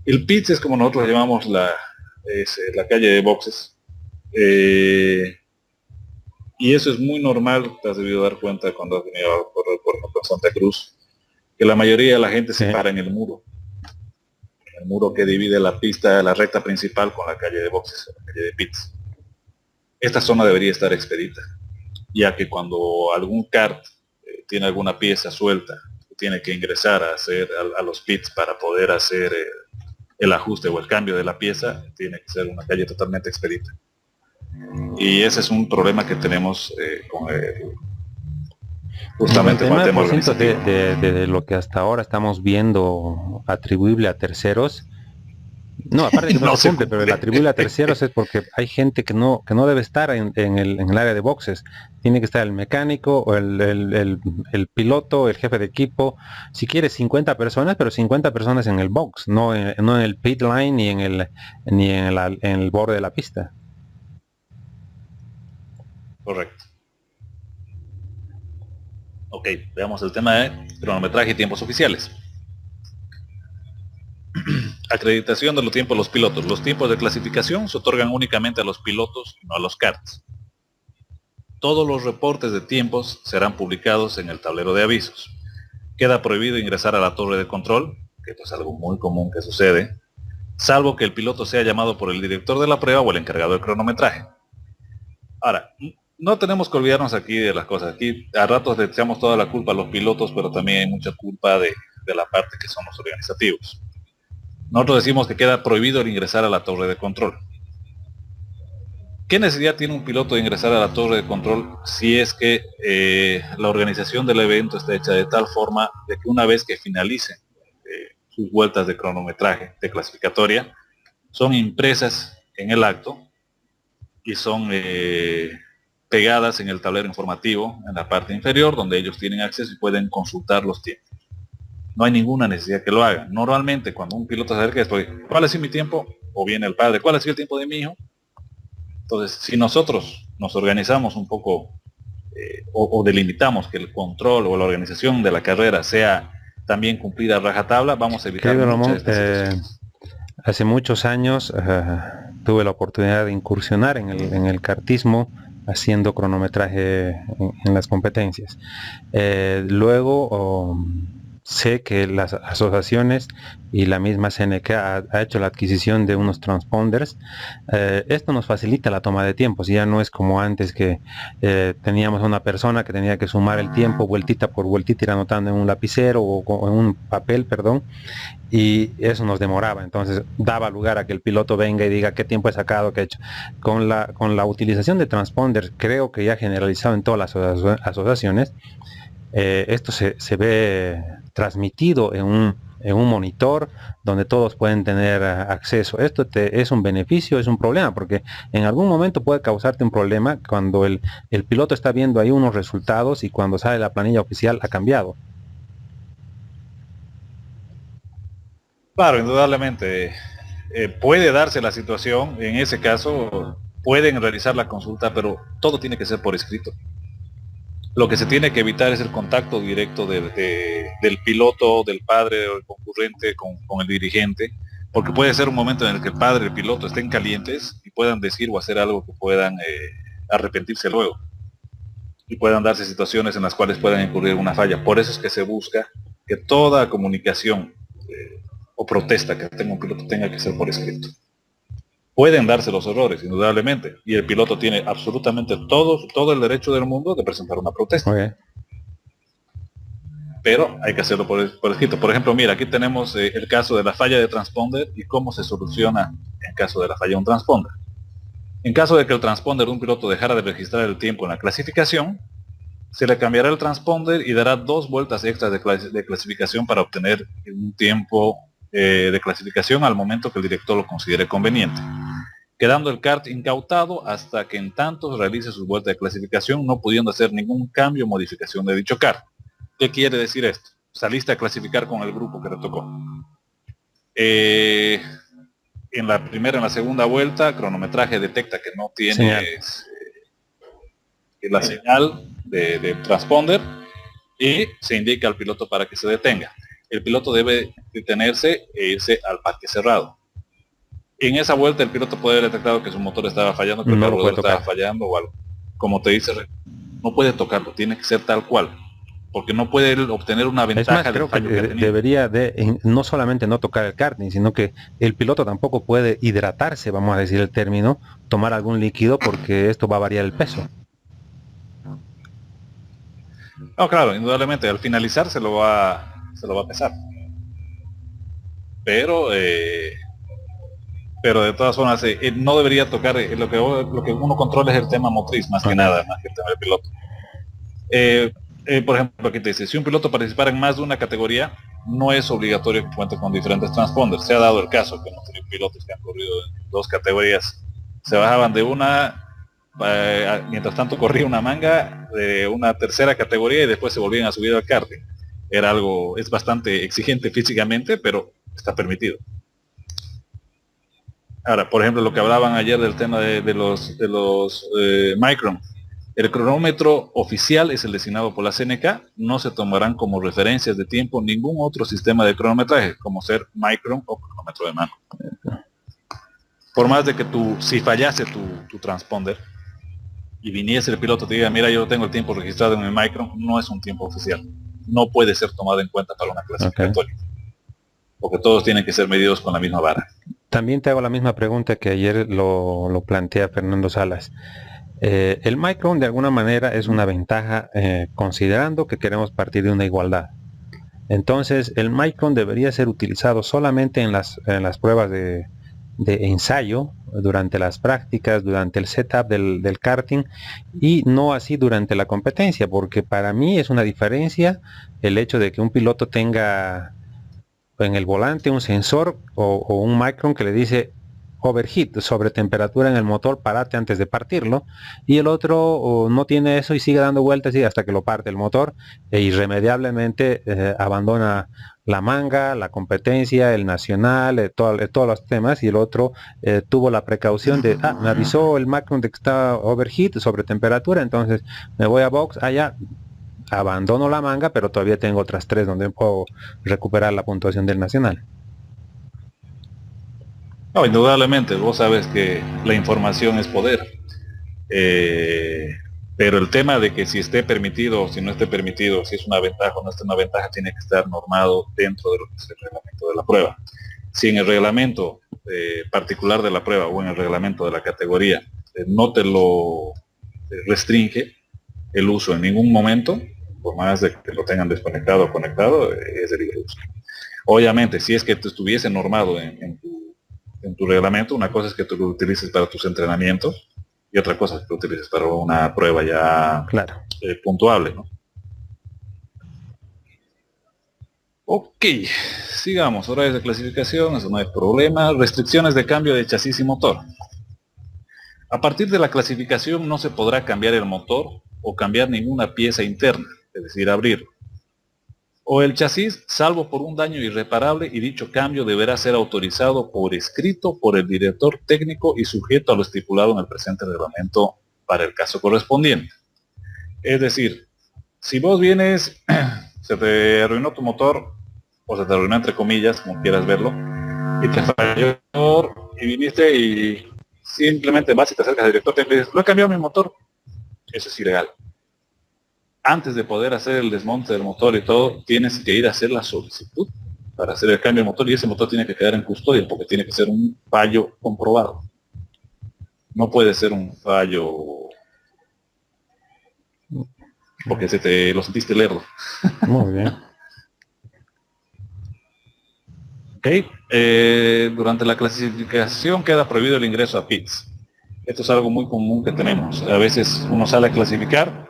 [SPEAKER 2] El pits es como nosotros llamamos la calle de boxes. Y eso es muy normal, te has debido dar cuenta cuando has venido a correr por ejemplo en Santa Cruz, que la mayoría de la gente se
[SPEAKER 1] Sí.
[SPEAKER 2] para en el muro que divide la pista, la recta principal con la calle de boxes, la calle de pits. Esta zona debería estar expedita, ya que cuando algún kart tiene alguna pieza suelta, tiene que ingresar a los pits para poder hacer el ajuste o el cambio de la pieza, tiene que ser una calle totalmente expedita. Y ese es un problema que tenemos
[SPEAKER 1] El
[SPEAKER 2] justamente con el tema
[SPEAKER 1] 99%
[SPEAKER 2] organizativo.
[SPEAKER 1] de lo que hasta ahora estamos viendo atribuible a terceros, no, aparte de que no
[SPEAKER 2] No
[SPEAKER 1] se
[SPEAKER 2] se
[SPEAKER 1] cumple, pero el
[SPEAKER 2] cumple.
[SPEAKER 1] atribuible a terceros es porque hay gente que no debe estar en el área de boxes. Tiene que estar el mecánico o el piloto, el jefe de equipo. Si quieres 50 personas, pero 50 personas en el box, no en el pit line ni en el borde de la pista.
[SPEAKER 2] Correcto. Ok, veamos el tema de cronometraje y tiempos oficiales. Acreditación de los tiempos de los pilotos. Los tiempos de clasificación se otorgan únicamente a los pilotos y no a los karts. Todos los reportes de tiempos serán publicados en el tablero de avisos. Queda prohibido ingresar a la torre de control, que esto es algo muy común que sucede, salvo que el piloto sea llamado por el director de la prueba o el encargado del cronometraje. Ahora, no tenemos que olvidarnos aquí de las cosas. Aquí a ratos le echamos toda la culpa a los pilotos, pero también hay mucha culpa de la parte que son los organizativos. Nosotros decimos que queda prohibido el ingresar a la torre de control. ¿Qué necesidad tiene un piloto de ingresar a la torre de control si es que la organización del evento está hecha de tal forma de que una vez que finalicen sus vueltas de cronometraje, de clasificatoria, son impresas en el acto y son pegadas en el tablero informativo en la parte inferior donde ellos tienen acceso y pueden consultar los tiempos? No hay ninguna necesidad que lo hagan. Normalmente cuando un piloto se acerca es porque, ¿cuál ha sido mi tiempo? O viene el padre, ¿cuál ha sido el tiempo de mi hijo? Entonces, si nosotros nos organizamos un poco o delimitamos que el control o la organización de la carrera sea también cumplida a rajatabla, vamos a evitar
[SPEAKER 1] Querido
[SPEAKER 2] muchas de
[SPEAKER 1] Ramón,
[SPEAKER 2] estas situaciones.
[SPEAKER 1] hace muchos años tuve la oportunidad de incursionar en el kartismo haciendo cronometraje en las competencias. Luego sé que las asociaciones y la misma CNK ha hecho la adquisición de unos transponders. Esto nos facilita la toma de tiempos, ya no es como antes que teníamos una persona que tenía que sumar el tiempo vueltita por vueltita, ir anotando en un lapicero o en un papel, perdón, y eso nos demoraba. Entonces daba lugar a que el piloto venga y diga qué tiempo he sacado, qué he hecho. Con la utilización de transponders, creo que ya generalizado en todas las asociaciones, esto se ve transmitido en un monitor donde todos pueden tener acceso. Esto es un beneficio, es un problema, porque en algún momento puede causarte un problema cuando el piloto está viendo ahí unos resultados y cuando sale la planilla oficial ha cambiado.
[SPEAKER 2] Claro, indudablemente puede darse la situación, en ese caso pueden realizar la consulta, pero todo tiene que ser por escrito. Lo que se tiene que evitar es el contacto directo del piloto, del padre o del concurrente con el dirigente, Porque puede ser un momento en el que el padre y el piloto estén calientes y puedan decir o hacer algo que puedan arrepentirse luego. Y puedan darse situaciones en las cuales puedan incurrir una falla. Por eso es que se busca que toda comunicación o protesta que tenga un piloto tenga que ser por escrito. Pueden darse los errores, indudablemente, y el piloto tiene absolutamente todo el derecho del mundo de presentar una protesta.
[SPEAKER 1] Okay.
[SPEAKER 2] Pero hay que hacerlo por escrito. Por ejemplo, mira, aquí tenemos el caso de la falla de transponder y cómo se soluciona en caso de la falla de un transponder. En caso de que el transponder de un piloto dejara de registrar el tiempo en la clasificación, se le cambiará el transponder y dará 2 vueltas extras de clasificación para obtener un tiempo de clasificación al momento que el director lo considere conveniente, quedando el kart incautado hasta que en tanto realice su vuelta de clasificación, no pudiendo hacer ningún cambio o modificación de dicho kart. ¿Qué quiere decir esto? Saliste a clasificar con el grupo que te tocó. En la segunda vuelta, cronometraje detecta que no tienes la señal de transponder y se indica al piloto para que se detenga. El piloto debe detenerse e irse al parque cerrado. En esa vuelta el piloto puede haber detectado que su motor estaba fallando, que el carburador estaba fallando o algo. Como te dice, no puede tocarlo, tiene que ser tal cual. Porque no puede obtener una ventaja.
[SPEAKER 1] Es más, creo que debería no solamente no tocar el karting, sino que el piloto tampoco puede hidratarse, vamos a decir el término, tomar algún líquido, porque esto va a variar el peso.
[SPEAKER 2] No, claro, indudablemente, al finalizar se lo va a pesar. Pero de todas formas, no debería tocar, lo que uno controla es el tema motriz, más que nada, más que el tema del piloto. Por ejemplo, aquí te dice, si un piloto participara en más de una categoría, no es obligatorio que cuente con diferentes transponders. Se ha dado el caso que hemos tenido pilotos que han corrido en 2 categorías, se bajaban de una, mientras tanto corría una manga de una tercera categoría y después se volvían a subir al karting. Es bastante exigente físicamente, pero está permitido. Ahora, por ejemplo, lo que hablaban ayer del tema de los Micron. El cronómetro oficial es el designado por la CNK, no se tomarán como referencias de tiempo ningún otro sistema de cronometraje, como ser Micron o cronómetro de mano. Por más de que si fallase tu transponder y viniese el piloto y te diga, mira, yo tengo el tiempo registrado en el Micron, no es un tiempo oficial. No puede ser tomado en cuenta para una clasificatoria. Porque todos tienen que ser medidos con la misma vara.
[SPEAKER 1] También te hago la misma pregunta que ayer lo plantea Fernando Salas. El Micron de alguna manera es una ventaja considerando que queremos partir de una igualdad. Entonces el Micron debería ser utilizado solamente en las pruebas de ensayo, durante las prácticas, durante el setup del karting, y no así durante la competencia, porque para mí es una diferencia el hecho de que un piloto tenga en el volante un sensor o un Micron que le dice overheat, sobre temperatura en el motor, parate antes de partirlo, y el otro no tiene eso y sigue dando vueltas y hasta que lo parte el motor e irremediablemente abandona la manga, la competencia, el nacional, todos los temas, y el otro tuvo la precaución de, me avisó el Micron de que está overheat, sobre temperatura, entonces me voy a box, allá abandono la manga, pero todavía tengo otras 3 donde puedo recuperar la puntuación del nacional.
[SPEAKER 2] No, indudablemente, vos sabes que la información es poder. Pero el tema de que si esté permitido o si no esté permitido, si es una ventaja o no es una ventaja, tiene que estar normado dentro de lo que es el reglamento de la prueba. Si en el reglamento particular de la prueba o en el reglamento de la categoría no te lo restringe el uso en ningún momento, por más de que lo tengan desconectado o conectado, es de libre uso. Obviamente, si es que te estuviese normado en tu reglamento, una cosa es que tú lo utilices para tus entrenamientos y otra cosa es que lo utilices para una prueba ya puntuable, ¿no? Ok, sigamos, horarios de clasificación, eso no hay problema. Restricciones de cambio de chasis y motor. A partir de la clasificación no se podrá cambiar el motor o cambiar ninguna pieza interna, es decir, abrirlo, o el chasis, salvo por un daño irreparable, y dicho cambio deberá ser autorizado por escrito por el director técnico y sujeto a lo estipulado en el presente reglamento para el caso correspondiente. Es decir, si vos vienes, se te arruinó tu motor, o se te arruinó entre comillas, como quieras verlo, y te falló y viniste y simplemente vas y te acercas al director y le dices, lo he cambiado mi motor. Eso es ilegal. Antes de poder hacer el desmonte del motor y todo, tienes que ir a hacer la solicitud para hacer el cambio del motor, y ese motor tiene que quedar en custodia porque tiene que ser un fallo comprobado. No puede ser un fallo porque lo sentiste lerdo.
[SPEAKER 1] Muy bien.
[SPEAKER 2] Okay. Durante la clasificación queda prohibido el ingreso a pits. Esto es algo muy común que tenemos. A veces uno sale a clasificar,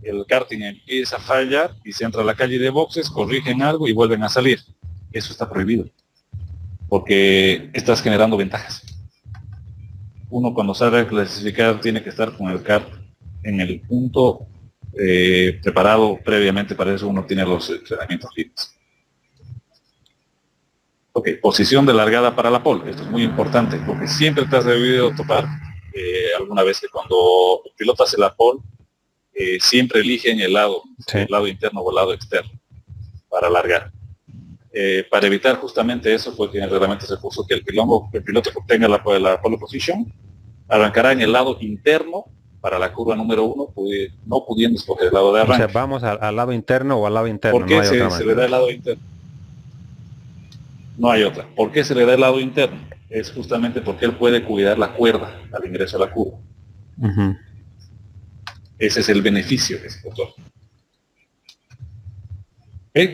[SPEAKER 2] el karting empieza a fallar y se entra a la calle de boxes, corrigen algo y vuelven a salir. Eso está prohibido, porque estás generando ventajas. Uno cuando sale a clasificar tiene que estar con el kart en el punto preparado previamente. Para eso uno tiene los entrenamientos libres. Ok, posición de largada para la pole. Esto es muy importante porque siempre te has debido topar alguna vez que cuando el piloto hace la pole, siempre eligen el lado interno o el lado externo para largar. Para evitar justamente eso fue que en el reglamento se puso que el piloto que obtenga la pole position arrancará en el lado interno para la curva número 1, no pudiendo escoger el lado de arranque.
[SPEAKER 1] O sea, vamos al lado interno o al lado interno.
[SPEAKER 2] ¿Por qué se le da el lado interno? No hay otra. ¿Por qué se le da el lado interno? Es justamente porque él puede cuidar la cuerda al ingreso a la curva. Ese es el beneficio de ese motor.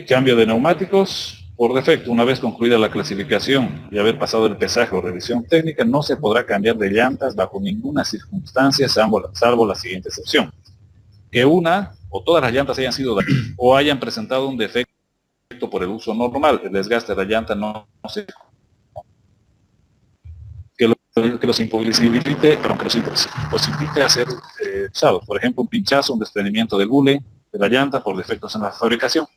[SPEAKER 2] Cambio de neumáticos. Por defecto, una vez concluida la clasificación y haber pasado el pesaje o revisión técnica, no se podrá cambiar de llantas bajo ninguna circunstancia, salvo la siguiente excepción. Que una o todas las llantas hayan sido dañadas o hayan presentado un defecto por el uso normal. El desgaste de la llanta no se... Que los imposibilite a ser usados. Por ejemplo, un pinchazo, un desprendimiento del bule de la llanta por defectos en la fabricación.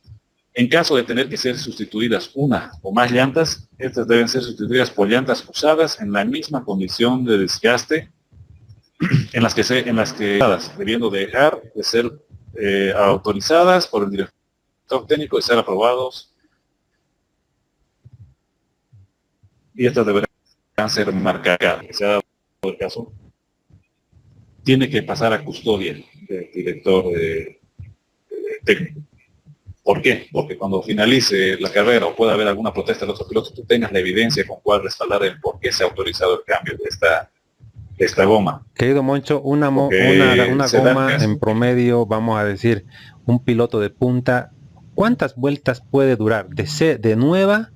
[SPEAKER 2] En caso de tener que ser sustituidas una o más llantas, estas deben ser sustituidas por llantas usadas en la misma condición de desgaste en las que debiendo dejar de ser autorizadas por el director técnico y ser aprobados, y estas deberán ser marcadas. Que sea el caso, tiene que pasar a custodia del director técnico. ¿Por qué? Porque cuando finalice la carrera o pueda haber alguna protesta de otro piloto, tú tengas la evidencia con cual respaldar el por qué se ha autorizado el cambio de esta goma.
[SPEAKER 1] Querido Moncho, una goma en promedio, vamos a decir, un piloto de punta, ¿cuántas vueltas puede durar? De nueva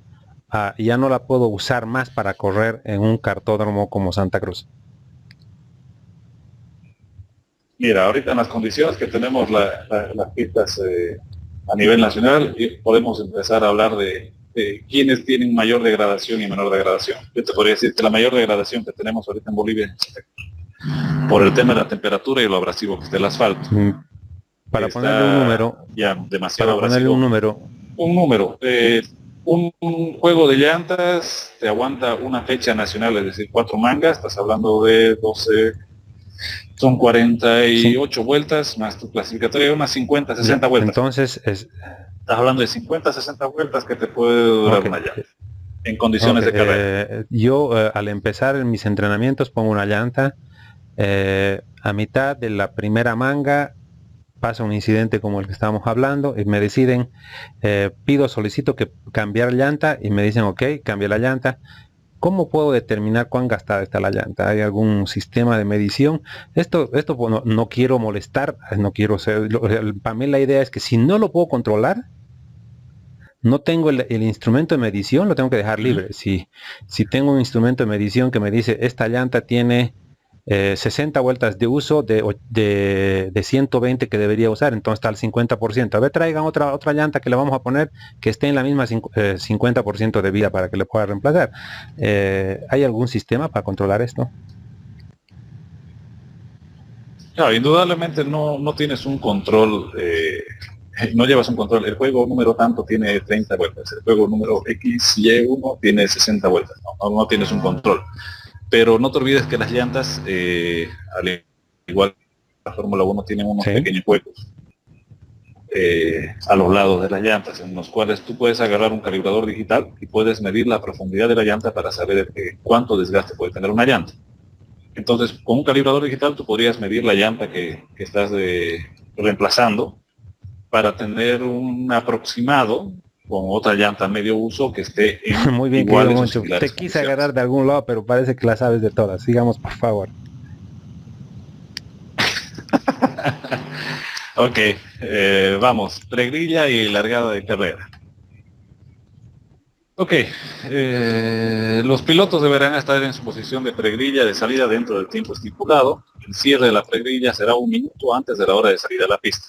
[SPEAKER 1] a ya no la puedo usar más para correr en un cartódromo como Santa Cruz.
[SPEAKER 2] Mira, ahorita en las condiciones que tenemos las pistas a nivel nacional, podemos empezar a hablar de quiénes tienen mayor degradación y menor degradación. Yo te podría decir que la mayor degradación que tenemos ahorita en Bolivia es por el tema de la temperatura y lo abrasivo que está el asfalto.
[SPEAKER 1] Para ponerle un número,
[SPEAKER 2] ya demasiado abrasivo. Un número. Un juego de llantas te aguanta una fecha nacional, es decir, 4 mangas, estás hablando de 12, son 48 vueltas, más tu clasificatoria, unas 50, 60 vueltas.
[SPEAKER 1] Entonces,
[SPEAKER 2] estás hablando de 50, 60 vueltas que te puede durar una llanta, en condiciones de carrera.
[SPEAKER 1] Yo, al empezar en mis entrenamientos, pongo una llanta, a mitad de la primera manga, pasa un incidente como el que estábamos hablando y me deciden, solicito que cambiar llanta y me dicen, ok, cambia la llanta. ¿Cómo puedo determinar cuán gastada está la llanta? ¿Hay algún sistema de medición? Esto bueno, no quiero molestar, no quiero ser... Para mí la idea es que si no lo puedo controlar, no tengo el instrumento de medición, lo tengo que dejar libre. Si tengo un instrumento de medición que me dice, esta llanta tiene 60 vueltas de uso de 120 que debería usar, entonces está al 50%. A ver, traigan otra llanta que le vamos a poner que esté en la misma 50% de vida para que le pueda reemplazar. ¿Hay algún sistema para controlar esto?
[SPEAKER 2] Claro, indudablemente no tienes un control, no llevas un control. El juego número tanto tiene 30 vueltas, el juego número XY1 tiene 60 vueltas, no tienes un control. Pero no te olvides que las llantas, al igual que la Fórmula 1, tienen unos pequeños huecos. a los lados de las llantas, en los cuales tú puedes agarrar un calibrador digital y puedes medir la profundidad de la llanta para saber cuánto desgaste puede tener una llanta. Entonces, con un calibrador digital tú podrías medir la llanta que estás reemplazando para tener un aproximado con otra llanta medio uso que esté en
[SPEAKER 1] Muy bien,
[SPEAKER 2] iguales
[SPEAKER 1] querido
[SPEAKER 2] o
[SPEAKER 1] Moncho.
[SPEAKER 2] similares
[SPEAKER 1] Te quise
[SPEAKER 2] condiciones.
[SPEAKER 1] agarrar de algún lado, pero parece que la sabes de todas. Sigamos, por favor.
[SPEAKER 2] Ok, vamos, pregrilla y largada de carrera. Ok, los pilotos deberán estar en su posición de pregrilla de salida dentro del tiempo estipulado. El cierre de la pregrilla será 1 minuto antes de la hora de salida a la pista.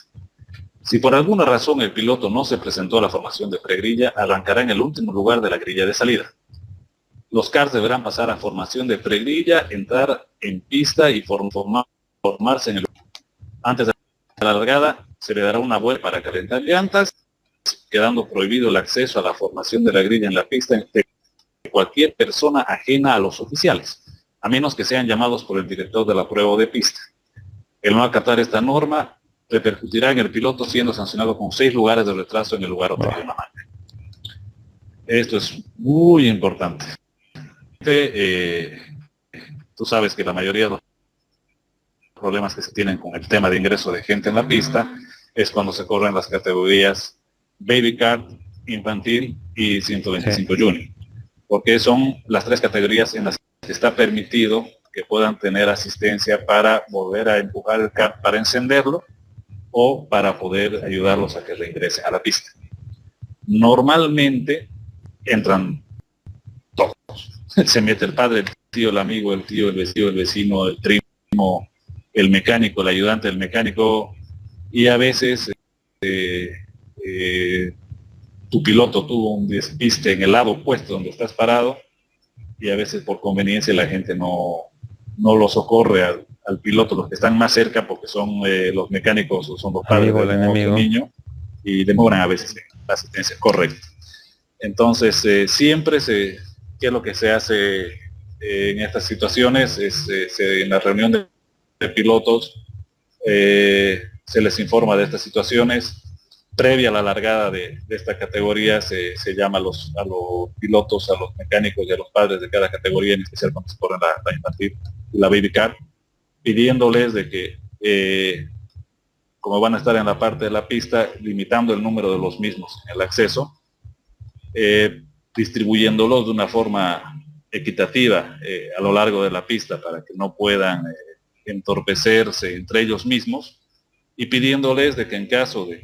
[SPEAKER 2] Si por alguna razón el piloto no se presentó a la formación de pregrilla, arrancará en el último lugar de la grilla de salida. Los karts deberán pasar a formación de pregrilla, entrar en pista y formarse en el... Antes de la largada se le dará una vuelta para calentar llantas, quedando prohibido el acceso a la formación de la grilla en la pista de cualquier persona ajena a los oficiales, a menos que sean llamados por el director de la prueba o de pista. El no acatar esta norma repercutirá en el piloto, siendo sancionado con 6 lugares de retraso en el lugar obtenido en la marca. Esto es muy importante. Tú sabes que la mayoría de los problemas que se tienen con el tema de ingreso de gente en la pista es cuando se corren las categorías Baby Kart, Infantil y 125 Junior, porque son las 3 categorías en las que está permitido que puedan tener asistencia para volver a empujar el kart para encenderlo o para poder ayudarlos a que reingresen a la pista. Normalmente entran todos. Se mete el padre, el tío, el amigo, el tío, el vecino, el primo, el mecánico, el ayudante del mecánico, y a veces tu piloto tuvo un despiste en el lado opuesto donde estás parado, y a veces por conveniencia la gente no lo socorre al piloto, los que están más cerca, porque son los mecánicos o son los padres del enemigo, niño, y demoran a veces la asistencia. Correcto. Entonces, ¿qué es lo que se hace en estas situaciones? En la reunión de pilotos se les informa de estas situaciones. Previa a la largada de esta categoría se llama a los pilotos, a los mecánicos y a los padres de cada categoría, en especial cuando se corren la infantil y la baby car, pidiéndoles de que como van a estar en la parte de la pista, limitando el número de los mismos en el acceso, distribuyéndolos de una forma equitativa a lo largo de la pista para que no puedan entorpecerse entre ellos mismos, y pidiéndoles de que en caso de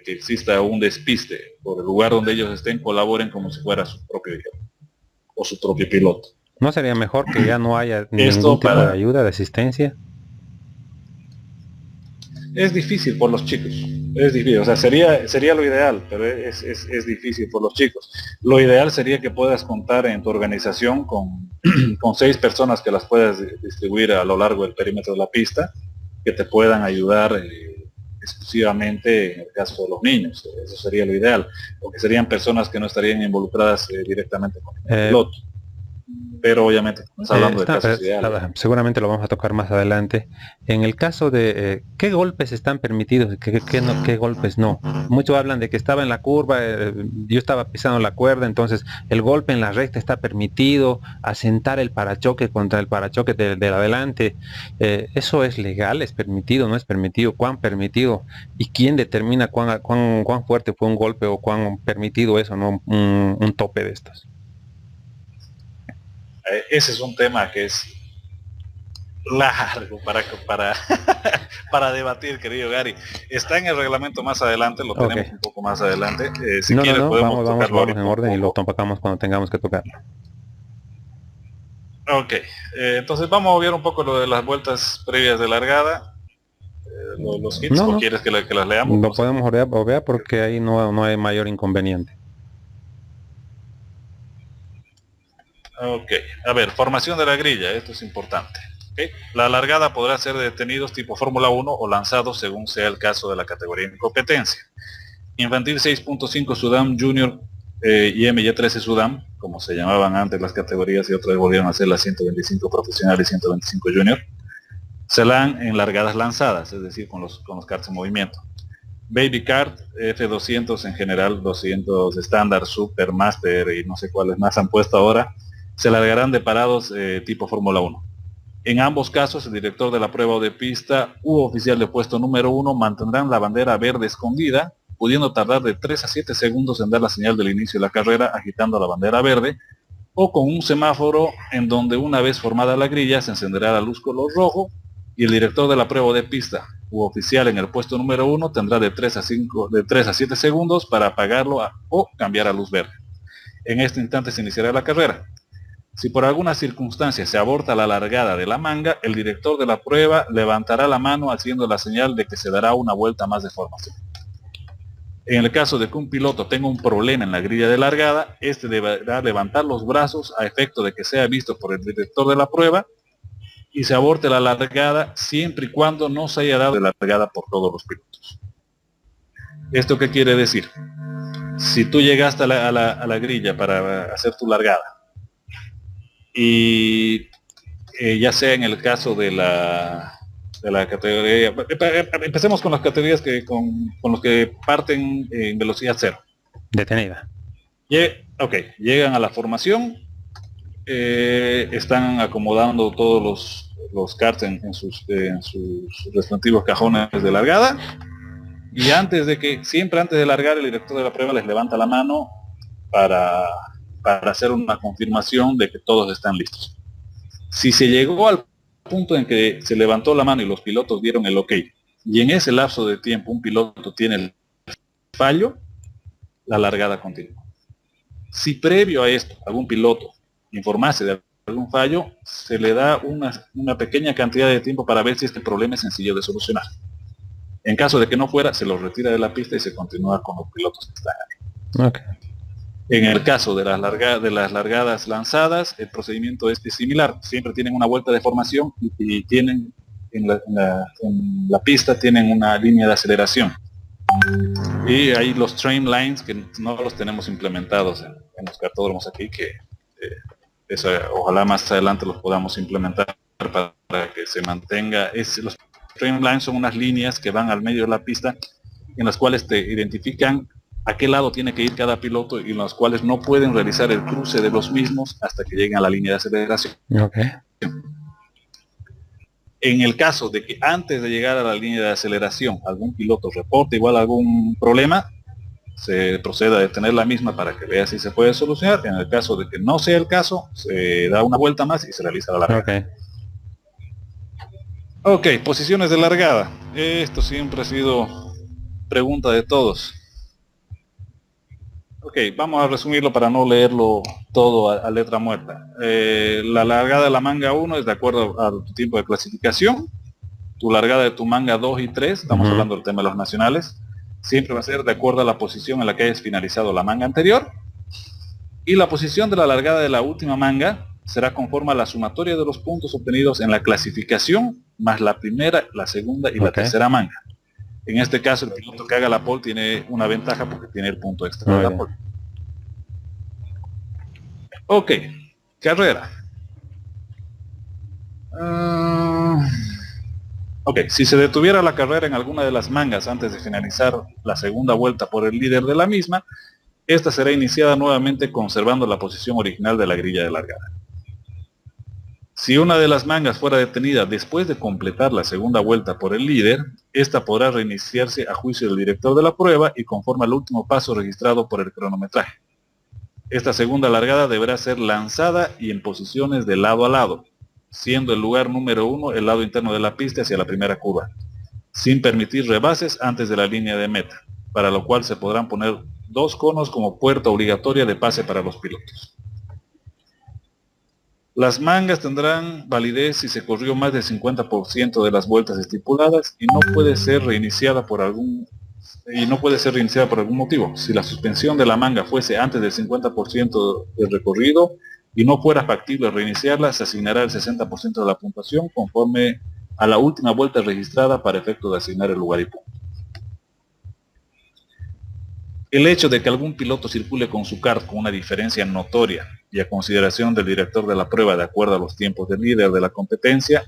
[SPEAKER 2] que exista un despiste por el lugar donde ellos estén, colaboren como si fuera su propio hijo o su propio piloto.
[SPEAKER 1] ¿No sería mejor que ya no haya ningún tipo de ayuda, de asistencia?
[SPEAKER 2] Es difícil por los chicos, es difícil, o sea, sería lo ideal, pero es difícil por los chicos. Lo ideal sería que puedas contar en tu organización con 6 personas que las puedas distribuir a lo largo del perímetro de la pista, que te puedan ayudar exclusivamente en el caso de los niños. Eso sería lo ideal, porque serían personas que no estarían involucradas directamente con el piloto. Pero obviamente estamos hablando de casos ideales.
[SPEAKER 1] Seguramente lo vamos a tocar más adelante. En el caso de qué golpes están permitidos, qué golpes no. Muchos hablan de que estaba en la curva, yo estaba pisando la cuerda, entonces el golpe en la recta está permitido, asentar el parachoque contra el parachoque del adelante. ¿Eso es legal? ¿Es permitido? ¿No es permitido? ¿Cuán permitido? ¿Y quién determina cuán fuerte fue un golpe o cuán permitido eso, no un tope de estos?
[SPEAKER 2] Ese es un tema que es largo para debatir, querido Gary. Está en el reglamento más adelante, lo tenemos un poco más adelante. Si quieres podemos tocarlo
[SPEAKER 1] en orden y lo tocamos cuando tengamos que tocarlo.
[SPEAKER 2] Ok, entonces vamos a ver un poco lo de las vueltas previas de largada. Los hits, ¿o quieres que las leamos?
[SPEAKER 1] Lo podemos obviar porque ahí no hay mayor inconveniente.
[SPEAKER 2] Ok, a ver, formación de la grilla, esto es importante. Okay. La largada podrá ser de detenidos tipo Fórmula 1 o lanzados según sea el caso de la categoría en competencia. Infantil 6.5 Sudam Junior y MY13 Sudam, como se llamaban antes las categorías y otras volvieron a ser las 125 profesional y 125 junior, serán en largadas lanzadas, es decir, con los karts en movimiento. Baby Kart, F200 en general, 200 estándar, Super, Master y no sé cuáles más han puesto ahora, se largarán de parados tipo Fórmula 1. En ambos casos, el director de la prueba o de pista u oficial de puesto número 1 mantendrán la bandera verde escondida, pudiendo tardar de 3 a 7 segundos en dar la señal del inicio de la carrera agitando la bandera verde, o con un semáforo en donde una vez formada la grilla se encenderá la luz color rojo y el director de la prueba o de pista u oficial en el puesto número 1 tendrá de 3 a 7 segundos para apagarlo o cambiar a luz verde. En este instante se iniciará la carrera. Si por alguna circunstancia se aborta la largada de la manga, el director de la prueba levantará la mano haciendo la señal de que se dará una vuelta más de formación. En el caso de que un piloto tenga un problema en la grilla de largada, este deberá levantar los brazos a efecto de que sea visto por el director de la prueba y se aborte la largada siempre y cuando no se haya dado la largada por todos los pilotos. ¿Esto qué quiere decir? Si tú llegaste a la grilla para hacer tu largada y ya sea en el caso de la categoría, empecemos con las categorías con los que parten en velocidad cero.
[SPEAKER 1] Detenida.
[SPEAKER 2] Ok, llegan a la formación, están acomodando todos los karts en sus respectivos cajones de largada, y siempre antes de largar, el director de la prueba les levanta la mano para hacer una confirmación de que todos están listos. Si se llegó al punto en que se levantó la mano y los pilotos dieron el ok, y en ese lapso de tiempo un piloto tiene el fallo, la largada continúa. Si previo a esto algún piloto informase de algún fallo, se le da una pequeña cantidad de tiempo para ver si este problema es sencillo de solucionar. En caso de que no fuera, se los retira de la pista y se continúa con los pilotos que están ahí.
[SPEAKER 1] Okay.
[SPEAKER 2] En el caso de las largadas lanzadas, el procedimiento es similar. Siempre tienen una vuelta de formación y tienen en la pista tienen una línea de aceleración. Y hay los train lines que no los tenemos implementados en los cartódromos aquí, que ojalá más adelante los podamos implementar para que se mantenga. Los train lines son unas líneas que van al medio de la pista en las cuales te identifican a qué lado tiene que ir cada piloto y en los cuales no pueden realizar el cruce de los mismos hasta que lleguen a la línea de aceleración.
[SPEAKER 1] Okay.
[SPEAKER 2] En el caso de que antes de llegar a la línea de aceleración algún piloto reporte igual algún problema, se procede a detener la misma para que vea si se puede solucionar. En el caso de que no sea el caso, se da una vuelta más y se realiza la largada. Ok, posiciones de largada. Esto siempre ha sido pregunta de todos. Ok, vamos a resumirlo para no leerlo todo a letra muerta. La largada de la manga 1 es de acuerdo a tu tiempo de clasificación. Tu largada de tu manga 2 y 3, estamos hablando del tema de los nacionales, siempre va a ser de acuerdo a la posición en la que hayas finalizado la manga anterior. Y la posición de la largada de la última manga será conforme a la sumatoria de los puntos obtenidos en la clasificación, más la primera, la segunda y la tercera manga. En este caso, el piloto que haga la pole tiene una ventaja porque tiene el punto extra de la pole. Ok, carrera. Ok, si se detuviera la carrera en alguna de las mangas antes de finalizar la segunda vuelta por el líder de la misma, esta será iniciada nuevamente conservando la posición original de la grilla de largada. Si una de las mangas fuera detenida después de completar la segunda vuelta por el líder, esta podrá reiniciarse a juicio del director de la prueba y conforme al último paso registrado por el cronometraje. Esta segunda largada deberá ser lanzada y en posiciones de lado a lado, siendo el lugar número 1 el lado interno de la pista hacia la primera curva, sin permitir rebases antes de la línea de meta, para lo cual se podrán poner 2 conos como puerta obligatoria de pase para los pilotos. Las mangas tendrán validez si se corrió más del 50% de las vueltas estipuladas y no puede ser reiniciada por algún motivo. Si la suspensión de la manga fuese antes del 50% del recorrido y no fuera factible reiniciarla, se asignará el 60% de la puntuación conforme a la última vuelta registrada para efecto de asignar el lugar y punto. El hecho de que algún piloto circule con su kart con una diferencia notoria y a consideración del director de la prueba de acuerdo a los tiempos del líder de la competencia,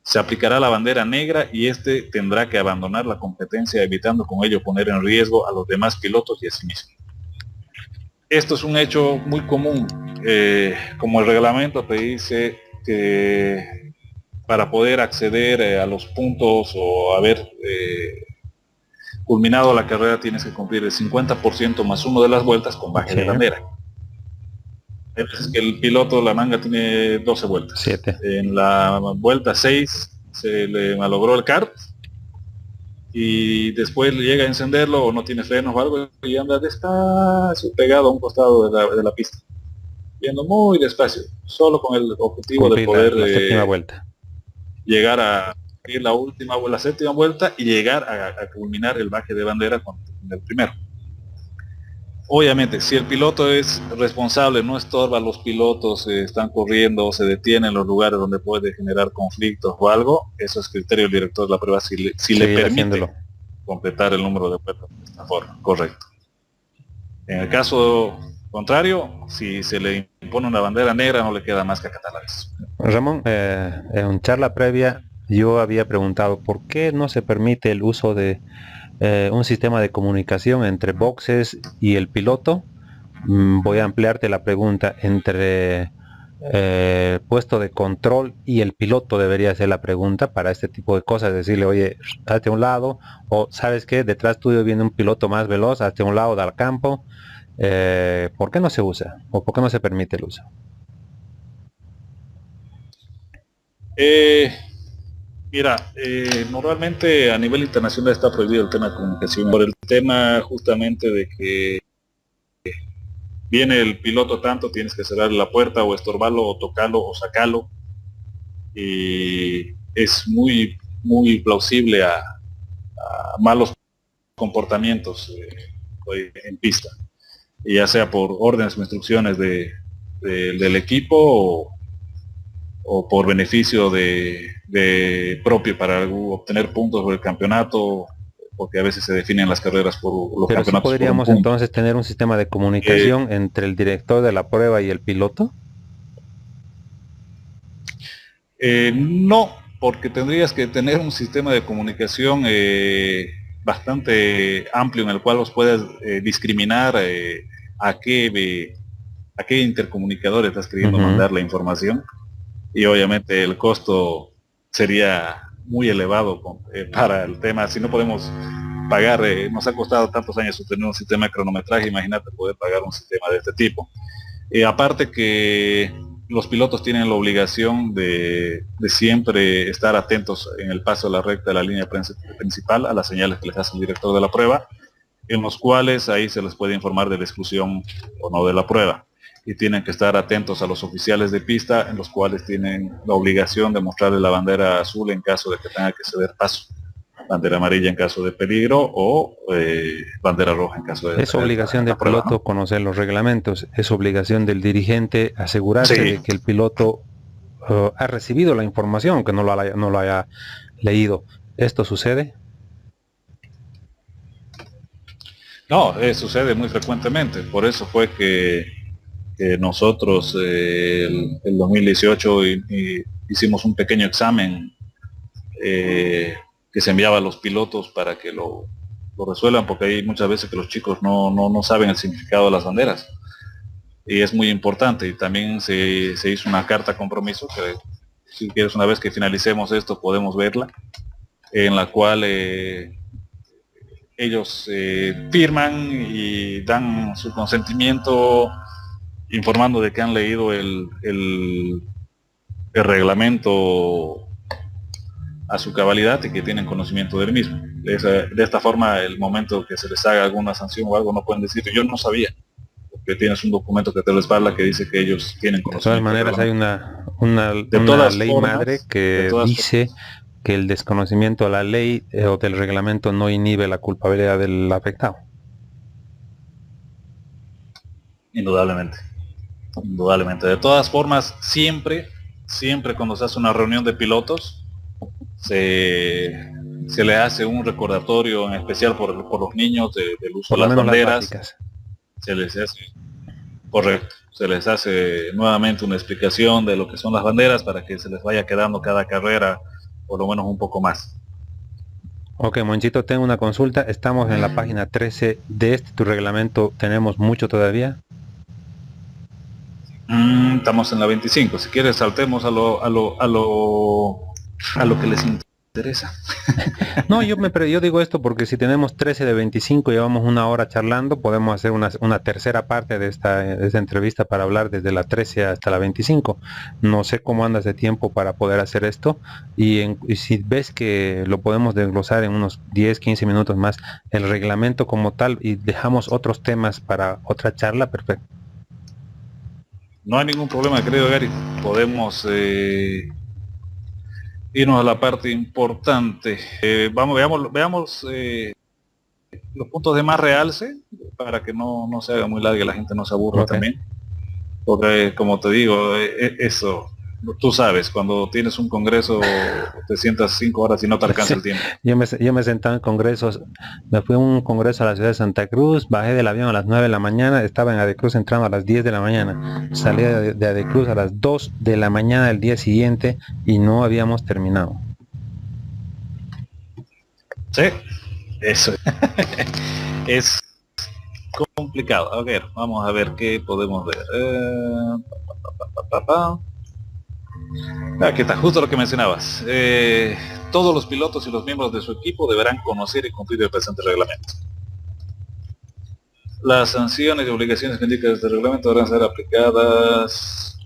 [SPEAKER 2] se aplicará la bandera negra y este tendrá que abandonar la competencia, evitando con ello poner en riesgo a los demás pilotos y a sí mismo. Esto es un hecho muy común, como el reglamento te dice que para poder acceder a los puntos o haber culminado la carrera tienes que cumplir el 50% más uno de las vueltas con baje de bandera. Es que el piloto, la manga tiene 12 vueltas.
[SPEAKER 1] 7.
[SPEAKER 2] En la vuelta 6 se le malogró el kart y después le llega a encenderlo o no tiene frenos o algo y anda despacio pegado a un costado de la pista, yendo muy despacio, solo con el objetivo
[SPEAKER 1] cumplir
[SPEAKER 2] de poder
[SPEAKER 1] la séptima vuelta,
[SPEAKER 2] llegar a ir la séptima vuelta y llegar a culminar el baje de bandera con el primero. Obviamente, si el piloto es responsable, no estorba a los pilotos, están corriendo, se detienen en los lugares donde puede generar conflictos o algo, eso es criterio del director de la prueba, si le permite haciéndolo, completar el número de vueltas de esta forma, correcto. En el caso contrario, si se le impone una bandera negra, no le queda más que acatar eso.
[SPEAKER 1] Ramón, en charla previa yo había preguntado por qué no se permite el uso de un sistema de comunicación entre boxes y el piloto. Voy a ampliarte la pregunta. Entre puesto de control y el piloto debería ser la pregunta para este tipo de cosas, decirle, oye, hazte a un lado, o sabes que detrás tuyo viene un piloto más veloz, hazte a un lado del campo. ¿Por qué no se usa? ¿O por qué no se permite el uso?
[SPEAKER 2] Mira, normalmente a nivel internacional está prohibido el tema de comunicación por el tema justamente de que viene el piloto tanto, tienes que cerrar la puerta o estorbarlo o tocarlo o sacarlo, y es muy plausible a malos comportamientos en pista, y ya sea por órdenes o instrucciones del equipo o por beneficio de propio para obtener puntos por el campeonato, porque a veces se definen las carreras por los
[SPEAKER 1] Pero
[SPEAKER 2] campeonatos.
[SPEAKER 1] ¿sí podríamos entonces tener un sistema de comunicación entre el director de la prueba y el piloto?
[SPEAKER 2] No, porque tendrías que tener un sistema de comunicación bastante amplio en el cual los puedas discriminar a qué intercomunicador estás queriendo mandar la información, y obviamente el costo sería muy elevado para el tema. Si no podemos pagar, nos ha costado tantos años obtener un sistema de cronometraje, imagínate poder pagar un sistema de este tipo. Aparte que los pilotos tienen la obligación de siempre estar atentos en el paso de la recta de la línea principal a las señales que les hace el director de la prueba, en los cuales ahí se les puede informar de la exclusión o no de la prueba, y tienen que estar atentos a los oficiales de pista, en los cuales tienen la obligación de mostrarle la bandera azul en caso de que tenga que ceder paso, bandera amarilla en caso de peligro, o bandera roja en caso de...
[SPEAKER 1] Es obligación del piloto, ¿no?, conocer los reglamentos. Es obligación del dirigente asegurarse de que el piloto ha recibido la información, aunque no lo haya leído. ¿Esto sucede?
[SPEAKER 2] No, sucede muy frecuentemente. Por eso fue que nosotros el 2018 hicimos un pequeño examen que se enviaba a los pilotos para que lo resuelvan, porque hay muchas veces que los chicos no saben el significado de las banderas, y es muy importante. Y también se hizo una carta compromiso, que si quieres, una vez que finalicemos esto podemos verla, en la cual ellos firman y dan su consentimiento informando de que han leído el reglamento a su cabalidad y que tienen conocimiento del mismo. De esta forma, el momento que se les haga alguna sanción o algo, no pueden decir yo no sabía, porque tienes un documento que te respalda que dice que ellos tienen conocimiento.
[SPEAKER 1] De todas maneras, hay una ley madre que dice que el desconocimiento de la ley o del reglamento no inhibe la culpabilidad del afectado.
[SPEAKER 2] Indudablemente. De todas formas, siempre cuando se hace una reunión de pilotos, se le hace un recordatorio, en especial por los niños, del uso de las banderas. Se les hace nuevamente una explicación de lo que son las banderas, para que se les vaya quedando cada carrera por lo menos un poco más.
[SPEAKER 1] Ok, Monchito, tengo una consulta. Estamos en la página 13 de tu reglamento. ¿Tenemos mucho todavía?
[SPEAKER 2] Estamos en la 25. Si quieres, saltemos a lo que les interesa.
[SPEAKER 1] No, yo digo esto porque si tenemos 13 de 25 y llevamos una hora charlando, podemos hacer una tercera parte de esta entrevista para hablar desde la 13 hasta la 25. No sé cómo andas de tiempo para poder hacer esto y si ves que lo podemos desglosar en unos 10, 15 minutos más, el reglamento como tal, y dejamos otros temas para otra charla, perfecto.
[SPEAKER 2] No hay ningún problema, querido Gary. Podemos irnos a la parte importante. Veamos los puntos de más realce para que no se haga muy larga y la gente no se aburra también. Porque como te digo, eso, tú sabes, cuando tienes un congreso te sientas 5 horas y no te alcanza el tiempo.
[SPEAKER 1] Yo me sentaba en congresos, me fui a un congreso a la ciudad de Santa Cruz, bajé del avión a las 9 de la mañana, estaba en Adecruz entrando a las 10 de la mañana, salí de Adecruz a las 2 de la mañana del día siguiente y no habíamos terminado.
[SPEAKER 2] Sí, eso es complicado. A ver, vamos a ver qué podemos ver. Aquí está, justo lo que mencionabas. Todos los pilotos y los miembros de su equipo deberán conocer y cumplir el presente reglamento. Las sanciones y obligaciones que indica este reglamento deberán ser aplicadas.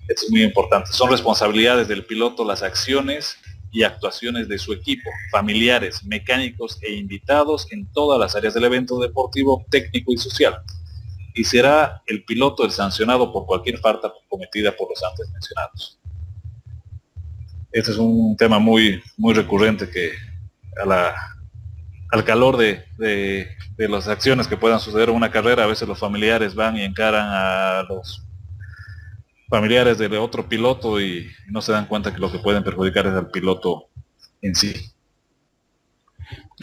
[SPEAKER 2] Esto es muy importante. Son responsabilidades del piloto las acciones y actuaciones de su equipo, familiares, mecánicos e invitados en todas las áreas del evento deportivo, técnico y social. Y será el piloto el sancionado por cualquier falta cometida por los antes mencionados. Este es un tema muy recurrente que al calor de las acciones que puedan suceder en una carrera, a veces los familiares van y encaran a los familiares del otro piloto y no se dan cuenta que lo que pueden perjudicar es al piloto en sí.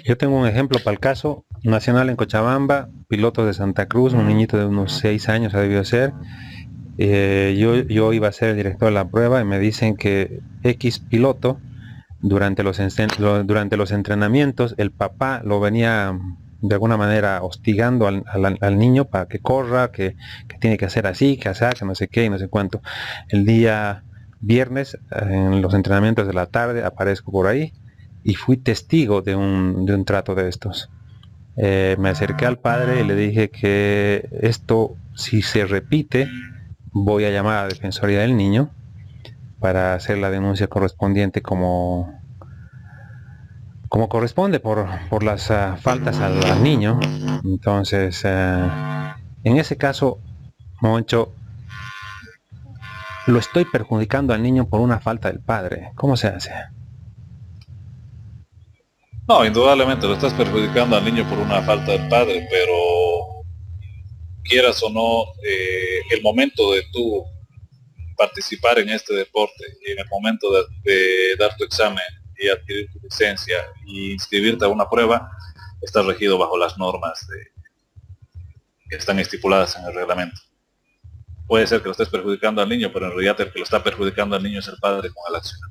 [SPEAKER 1] Yo tengo un ejemplo para el caso nacional en Cochabamba, piloto de Santa Cruz, un niñito de unos 6 años ha debido ser. Yo iba a ser el director de la prueba y me dicen que X piloto durante los entrenamientos el papá lo venía de alguna manera hostigando al niño para que corra, que tiene que hacer así, que no sé qué y no sé cuánto. El día viernes, en los entrenamientos de la tarde, aparezco por ahí y fui testigo de un trato de estos. Me acerqué al padre y le dije que esto, si se repite, voy a llamar a la Defensoría del Niño para hacer la denuncia correspondiente como corresponde por las faltas al niño. Entonces, en ese caso, Moncho, lo estoy perjudicando al niño por una falta del padre. ¿Cómo se hace?
[SPEAKER 2] No, indudablemente lo estás perjudicando al niño por una falta del padre, pero quieras o no, el momento de tú participar en este deporte y en el momento de dar tu examen y adquirir tu licencia y inscribirte a una prueba, está regido bajo las normas que están estipuladas en el reglamento. Puede ser que lo estés perjudicando al niño, pero en realidad el que lo está perjudicando al niño es el padre con el accionar.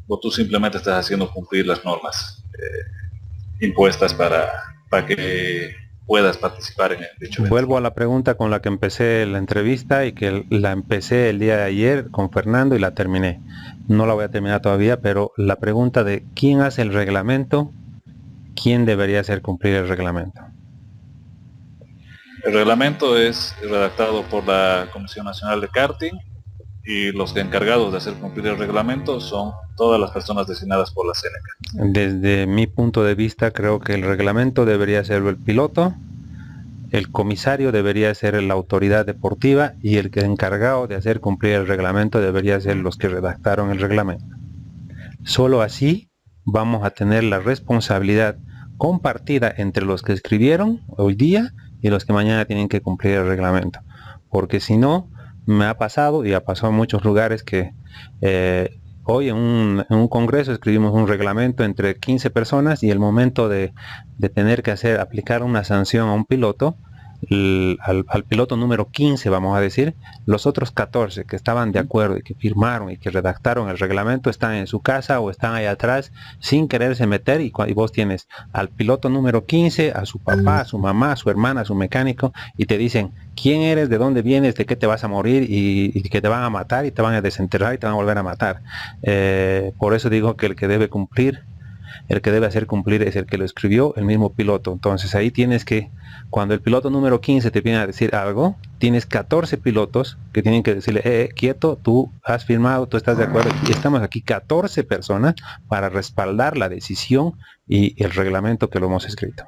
[SPEAKER 2] O tú simplemente estás haciendo cumplir las normas impuestas para que puedas participar en el dicho evento.
[SPEAKER 1] Vuelvo a la pregunta con la que empecé la entrevista y que la empecé el día de ayer con Fernando y la terminé. No la voy a terminar todavía, pero la pregunta de quién hace el reglamento, quién debería hacer cumplir el reglamento.
[SPEAKER 2] El reglamento es redactado por la Comisión Nacional de Karting y los encargados de hacer cumplir el reglamento son todas las personas designadas por la CNK.
[SPEAKER 1] Desde mi punto de vista, creo que el reglamento debería ser el piloto, el comisario debería ser la autoridad deportiva y el encargado de hacer cumplir el reglamento debería ser los que redactaron el reglamento. Solo así vamos a tener la responsabilidad compartida entre los que escribieron hoy día y los que mañana tienen que cumplir el reglamento. Porque si no, me ha pasado y ha pasado en muchos lugares que hoy en un congreso escribimos un reglamento entre 15 personas y el momento de tener que aplicar una sanción a un piloto, al piloto número 15, vamos a decir. Los otros 14 que estaban de acuerdo y que firmaron y que redactaron el reglamento están en su casa o están ahí atrás sin quererse meter, y vos tienes al piloto número 15, a su papá, a su mamá, a su hermana, a su mecánico, y te dicen quién eres, de dónde vienes, de qué te vas a morir, y que te van a matar y te van a desenterrar y te van a volver a matar. Por eso digo que el que debe cumplir, el que debe hacer cumplir es el que lo escribió, el mismo piloto. Entonces ahí tienes que, cuando el piloto número 15 te viene a decir algo, tienes 14 pilotos que tienen que decirle, quieto, tú has firmado, tú estás de acuerdo, y estamos aquí 14 personas para respaldar la decisión y el reglamento que lo hemos escrito.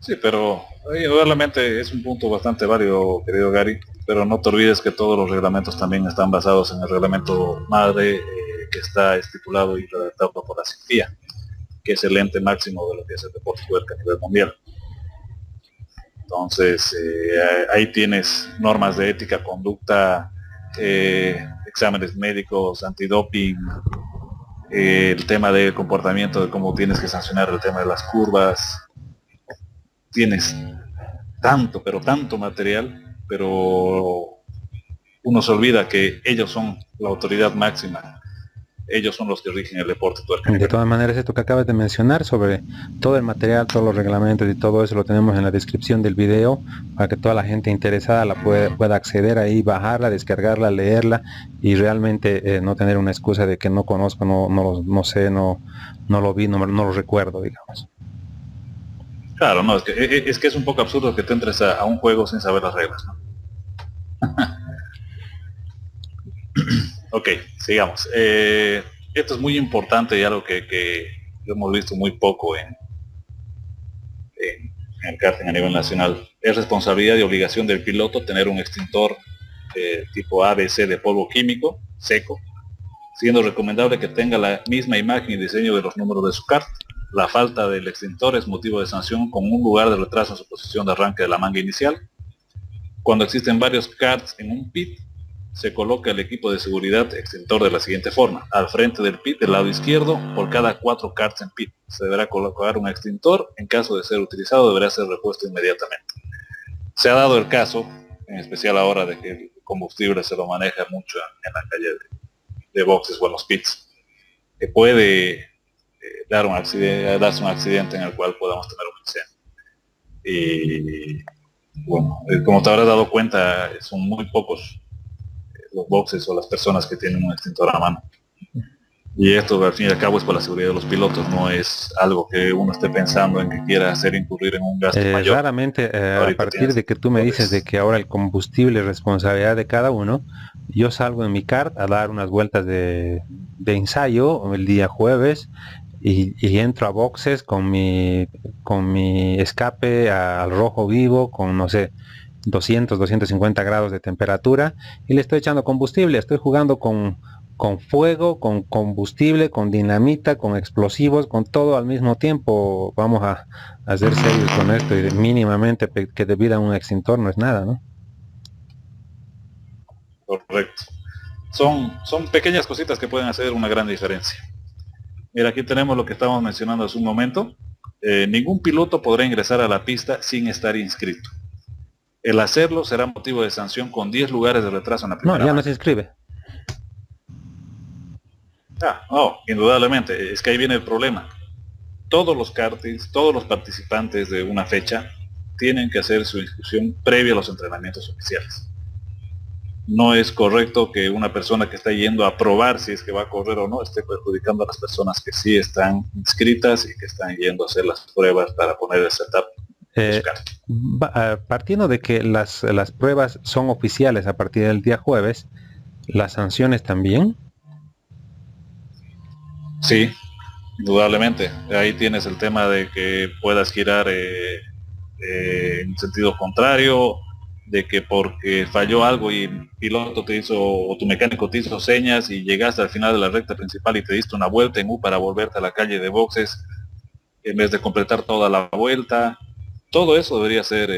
[SPEAKER 2] Sí, pero indudablemente es un punto bastante válido, querido Gary, pero no te olvides que todos los reglamentos también están basados en el reglamento madre que está estipulado y redactado por la CIFIA, que es el ente máximo de lo que es el deporte tuerca a nivel mundial. Entonces, ahí tienes normas de ética, conducta, exámenes médicos, antidoping, el tema del comportamiento, de cómo tienes que sancionar el tema de las curvas. Tienes tanto, pero tanto material, pero uno se olvida que ellos son la autoridad máxima, ellos son los que rigen el deporte tuerca.
[SPEAKER 1] De todas maneras, esto que acabas de mencionar sobre todo el material, todos los reglamentos y todo eso lo tenemos en la descripción del video para que toda la gente interesada la pueda acceder ahí, bajarla, descargarla, leerla y realmente no tener una excusa de que no conozco, no sé, no lo vi, no lo recuerdo, digamos.
[SPEAKER 2] Claro, no, es que es un poco absurdo que te entres a un juego sin saber las reglas, ¿no? Ok, sigamos. Esto es muy importante y algo que hemos visto muy poco en el karting a nivel nacional. Es responsabilidad y obligación del piloto tener un extintor tipo ABC de polvo químico seco, siendo recomendable que tenga la misma imagen y diseño de los números de su kart. La falta del extintor es motivo de sanción con un lugar de retraso en su posición de arranque de la manga inicial. Cuando existen varios karts en un pit, se coloca el equipo de seguridad extintor de la siguiente forma: al frente del pit del lado izquierdo, por cada 4 karts en pit se deberá colocar un extintor. En caso de ser utilizado, deberá ser repuesto inmediatamente. Se ha dado el caso, en especial ahora de que el combustible se lo maneja mucho en la calle de boxes o en los pits, que puede darse un accidente en el cual podamos tener un incendio. Y bueno, como te habrás dado cuenta, son muy pocos los boxes o las personas que tienen un extintor a mano. Y esto al fin y al cabo es por la seguridad de los pilotos, no es algo que uno esté pensando en que quiera hacer incurrir en un gasto mayor.
[SPEAKER 1] Raramente, a partir de que tú me dices de que ahora el combustible es responsabilidad de cada uno, yo salgo en mi kart a dar unas vueltas de ensayo el día jueves y entro a boxes con mi escape al rojo vivo, con no sé, 250 grados de temperatura, y le estoy echando combustible, estoy jugando con fuego, con combustible, con dinamita, con explosivos, con todo al mismo tiempo. Vamos a ser serios con esto, y mínimamente que debido a un extintor no es nada, ¿no?
[SPEAKER 2] Correcto. Son pequeñas cositas que pueden hacer una gran diferencia. Mira, aquí tenemos lo que estábamos mencionando hace un momento. Ningún piloto podrá ingresar a la pista sin estar inscrito. El hacerlo será motivo de sanción con 10 lugares de retraso en la primera.
[SPEAKER 1] No, ya no se inscribe.
[SPEAKER 2] No, indudablemente, es que ahí viene el problema. Todos los kartings, todos los participantes de una fecha tienen que hacer su inscripción previa a los entrenamientos oficiales. No es correcto que una persona que está yendo a probar si es que va a correr o no esté perjudicando a las personas que sí están inscritas y que están yendo a hacer las pruebas para poner el setup.
[SPEAKER 1] Partiendo de que las pruebas son oficiales a partir del día jueves, ¿las sanciones también?
[SPEAKER 2] Sí, indudablemente. Ahí tienes el tema de que puedas girar en sentido contrario, de que porque falló algo y el piloto te hizo, o tu mecánico te hizo señas y llegaste al final de la recta principal y te diste una vuelta en U para volverte a la calle de boxes en vez de completar toda la vuelta. Todo eso debería ser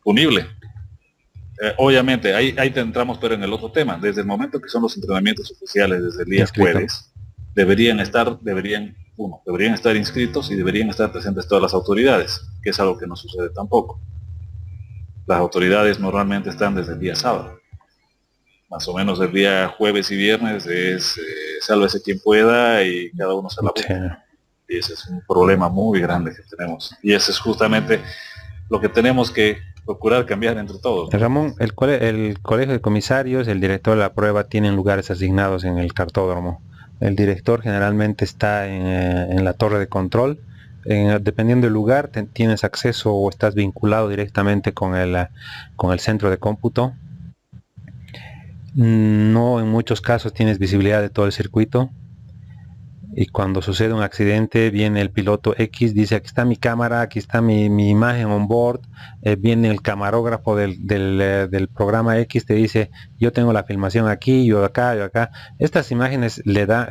[SPEAKER 2] punible. Obviamente, ahí te entramos, pero en el otro tema, desde el momento que son los entrenamientos oficiales, desde el día jueves, deberían uno, deberían estar inscritos y deberían estar presentes todas las autoridades, que es algo que no sucede tampoco. Las autoridades normalmente están desde el día sábado. Más o menos el día jueves y viernes es sálvese quien pueda y cada uno se la busca. Y ese es un problema muy grande que tenemos. Y ese es justamente lo que tenemos que procurar cambiar entre todos, ¿no?
[SPEAKER 1] Ramón, el colegio de comisarios, el director de la prueba tienen lugares asignados en el cartódromo. El director generalmente está en la torre de control. Dependiendo del lugar, tienes acceso o estás vinculado directamente con el centro de cómputo. No, en muchos casos tienes visibilidad de todo el circuito. Y cuando sucede un accidente, viene el piloto X, dice aquí está mi cámara, aquí está mi imagen on board, viene el camarógrafo del programa X, te dice yo tengo la filmación aquí, yo acá, yo acá. ¿Estas imágenes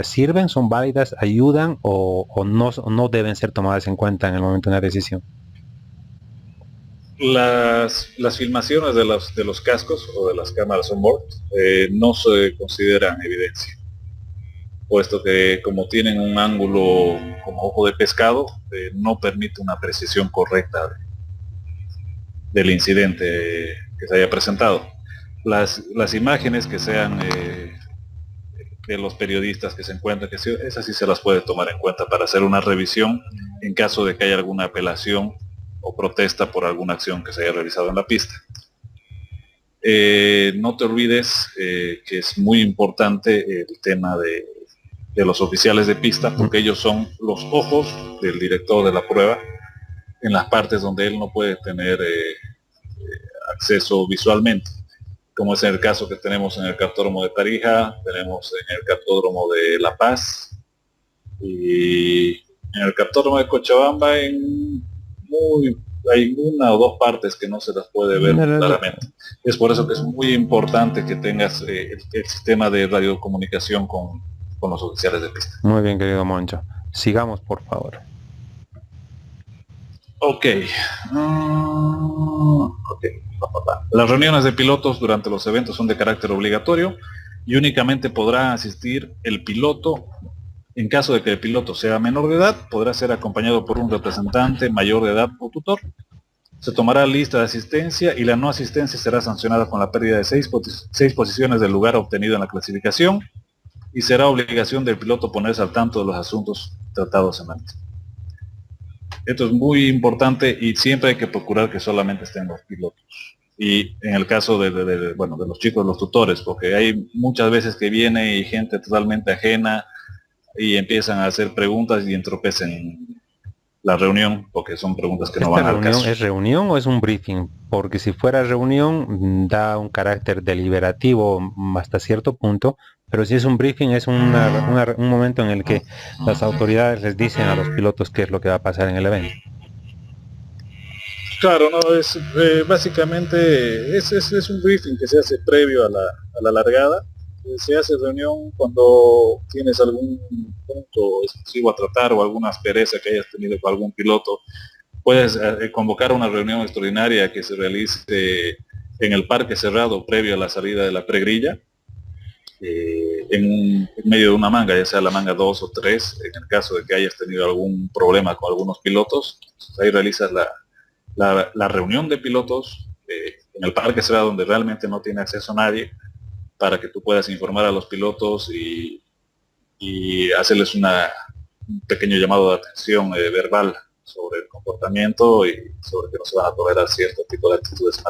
[SPEAKER 1] sirven, son válidas, ayudan o no deben ser tomadas en cuenta en el momento de una decisión?
[SPEAKER 2] Las filmaciones de los cascos o de las cámaras on board no se consideran evidencia, puesto que como tienen un ángulo como ojo de pescado, no permite una precisión correcta del incidente que se haya presentado. Las imágenes que sean de los periodistas que se encuentran, esas sí se las puede tomar en cuenta para hacer una revisión en caso de que haya alguna apelación o protesta por alguna acción que se haya realizado en la pista. No te olvides que es muy importante el tema de los oficiales de pista, porque ellos son los ojos del director de la prueba en las partes donde él no puede tener acceso visualmente, como es en el caso que tenemos en el cartódromo de Tarija, tenemos en el cartódromo de La Paz y en el cartódromo de Cochabamba hay una o dos partes que no se las puede ver claramente. Es por eso que es muy importante que tengas el sistema de radiocomunicación con los oficiales de pista.
[SPEAKER 1] Muy bien, querido Moncho. Sigamos, por favor.
[SPEAKER 2] Ok. Las reuniones de pilotos durante los eventos son de carácter obligatorio y únicamente podrá asistir el piloto. En caso de que el piloto sea menor de edad, podrá ser acompañado por un representante mayor de edad o tutor. Se tomará lista de asistencia y la no asistencia será sancionada con la pérdida de 6 posiciones del lugar obtenido en la clasificación y será obligación del piloto ponerse al tanto de los asuntos tratados en la misma. Esto es muy importante y siempre hay que procurar que solamente estén los pilotos. Y en el caso de los chicos, los tutores, porque hay muchas veces que viene y gente totalmente ajena y empiezan a hacer preguntas y entropecen la reunión, porque son preguntas que no van al caso.
[SPEAKER 1] ¿Es reunión o es un briefing? Porque si fuera reunión, da un carácter deliberativo hasta cierto punto, pero si es un briefing, es un momento en el que las autoridades les dicen a los pilotos qué es lo que va a pasar en el evento.
[SPEAKER 2] Claro, no es básicamente es un briefing que se hace previo a la largada. Se hace reunión cuando tienes algún punto exclusivo a tratar o alguna aspereza que hayas tenido con algún piloto. Puedes convocar una reunión extraordinaria que se realice en el parque cerrado previo a la salida de la pregrilla, en medio de una manga, ya sea la manga 2 o 3, en el caso de que hayas tenido algún problema con algunos pilotos. Entonces, ahí realizas la reunión de pilotos en el parque cerrado donde realmente no tiene acceso nadie, para que tú puedas informar a los pilotos y hacerles un pequeño llamado de atención verbal sobre el comportamiento y sobre que no se van a tolerar cierto tipo de actitudes.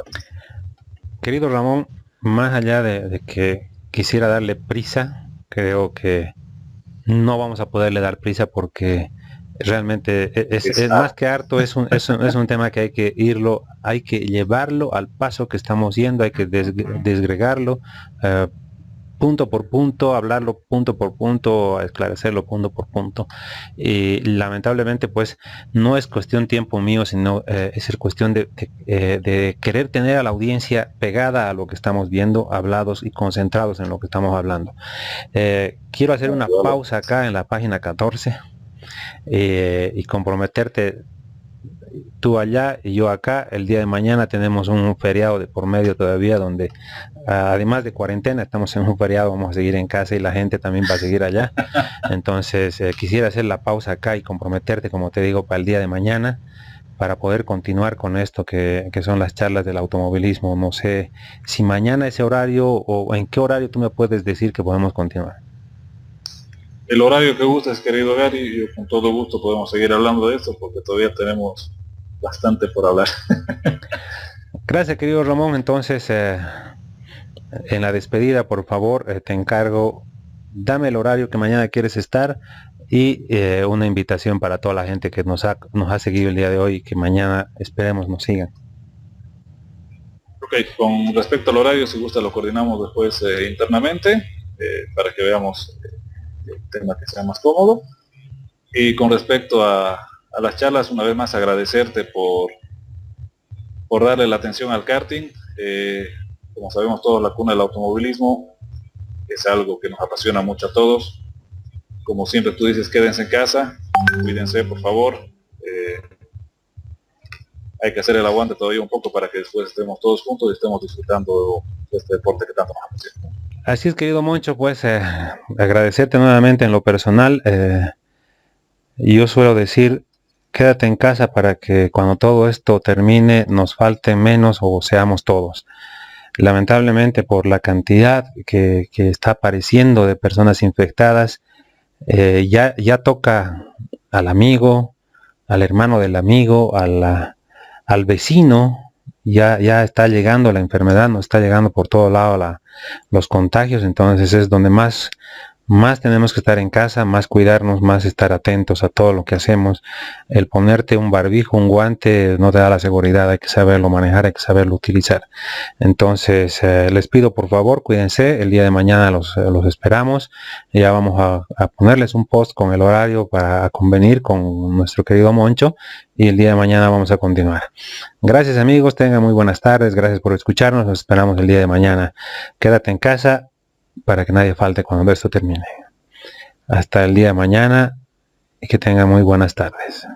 [SPEAKER 1] Querido Ramón, más allá de que quisiera darle prisa, creo que no vamos a poderle dar prisa porque realmente es más que harto, es un tema que hay que llevarlo al paso que estamos yendo, hay que desgregarlo punto por punto, hablarlo punto por punto, esclarecerlo punto por punto. Y lamentablemente pues no es cuestión tiempo mío, sino es cuestión de querer tener a la audiencia pegada a lo que estamos viendo, hablados y concentrados en lo que estamos hablando. Quiero hacer una pausa acá en la página 14 y comprometerte tú allá y yo acá. El día de mañana tenemos un feriado de por medio todavía, donde además de cuarentena estamos en un feriado, vamos a seguir en casa y la gente también va a seguir allá. Entonces quisiera hacer la pausa acá y comprometerte, como te digo, para el día de mañana, para poder continuar con esto que son las charlas del automovilismo. No sé si mañana ese horario o en qué horario tú me puedes decir que podemos continuar.
[SPEAKER 2] El horario que gustes, querido Gary, yo con todo gusto podemos seguir hablando de esto porque todavía tenemos bastante por hablar.
[SPEAKER 1] Gracias, querido Ramón. Entonces, en la despedida, por favor, te encargo, dame el horario que mañana quieres estar y una invitación para toda la gente que nos ha seguido el día de hoy y que mañana esperemos nos sigan.
[SPEAKER 2] Ok, con respecto al horario, si gusta lo coordinamos después internamente para que veamos el tema que sea más cómodo. Y con respecto a las charlas, una vez más agradecerte por darle la atención al karting. Como sabemos todos, la cuna del automovilismo es algo que nos apasiona mucho a todos. Como siempre tú dices, quédense en casa, cuídense por favor. Hay que hacer el aguante todavía un poco para que después estemos todos juntos y estemos disfrutando de este deporte que tanto nos apasiona.
[SPEAKER 1] Así es, querido Moncho, pues agradecerte nuevamente en lo personal. Y yo suelo decir, quédate en casa para que cuando todo esto termine nos falte menos o seamos todos. Lamentablemente por la cantidad que está apareciendo de personas infectadas, ya toca al amigo, al hermano del amigo, al vecino, ya está llegando la enfermedad, nos está llegando por todo lado los contagios. Entonces es donde más tenemos que estar en casa, más cuidarnos, más estar atentos a todo lo que hacemos. El ponerte un barbijo, un guante, no te da la seguridad, hay que saberlo manejar, hay que saberlo utilizar. Entonces, les pido por favor, cuídense, el día de mañana los esperamos. Ya vamos a ponerles un post con el horario para convenir con nuestro querido Moncho y el día de mañana vamos a continuar. Gracias amigos, tengan muy buenas tardes, gracias por escucharnos, nos esperamos el día de mañana. Quédate en casa para que nadie falte cuando esto termine. Hasta el día de mañana y que tengan muy buenas tardes.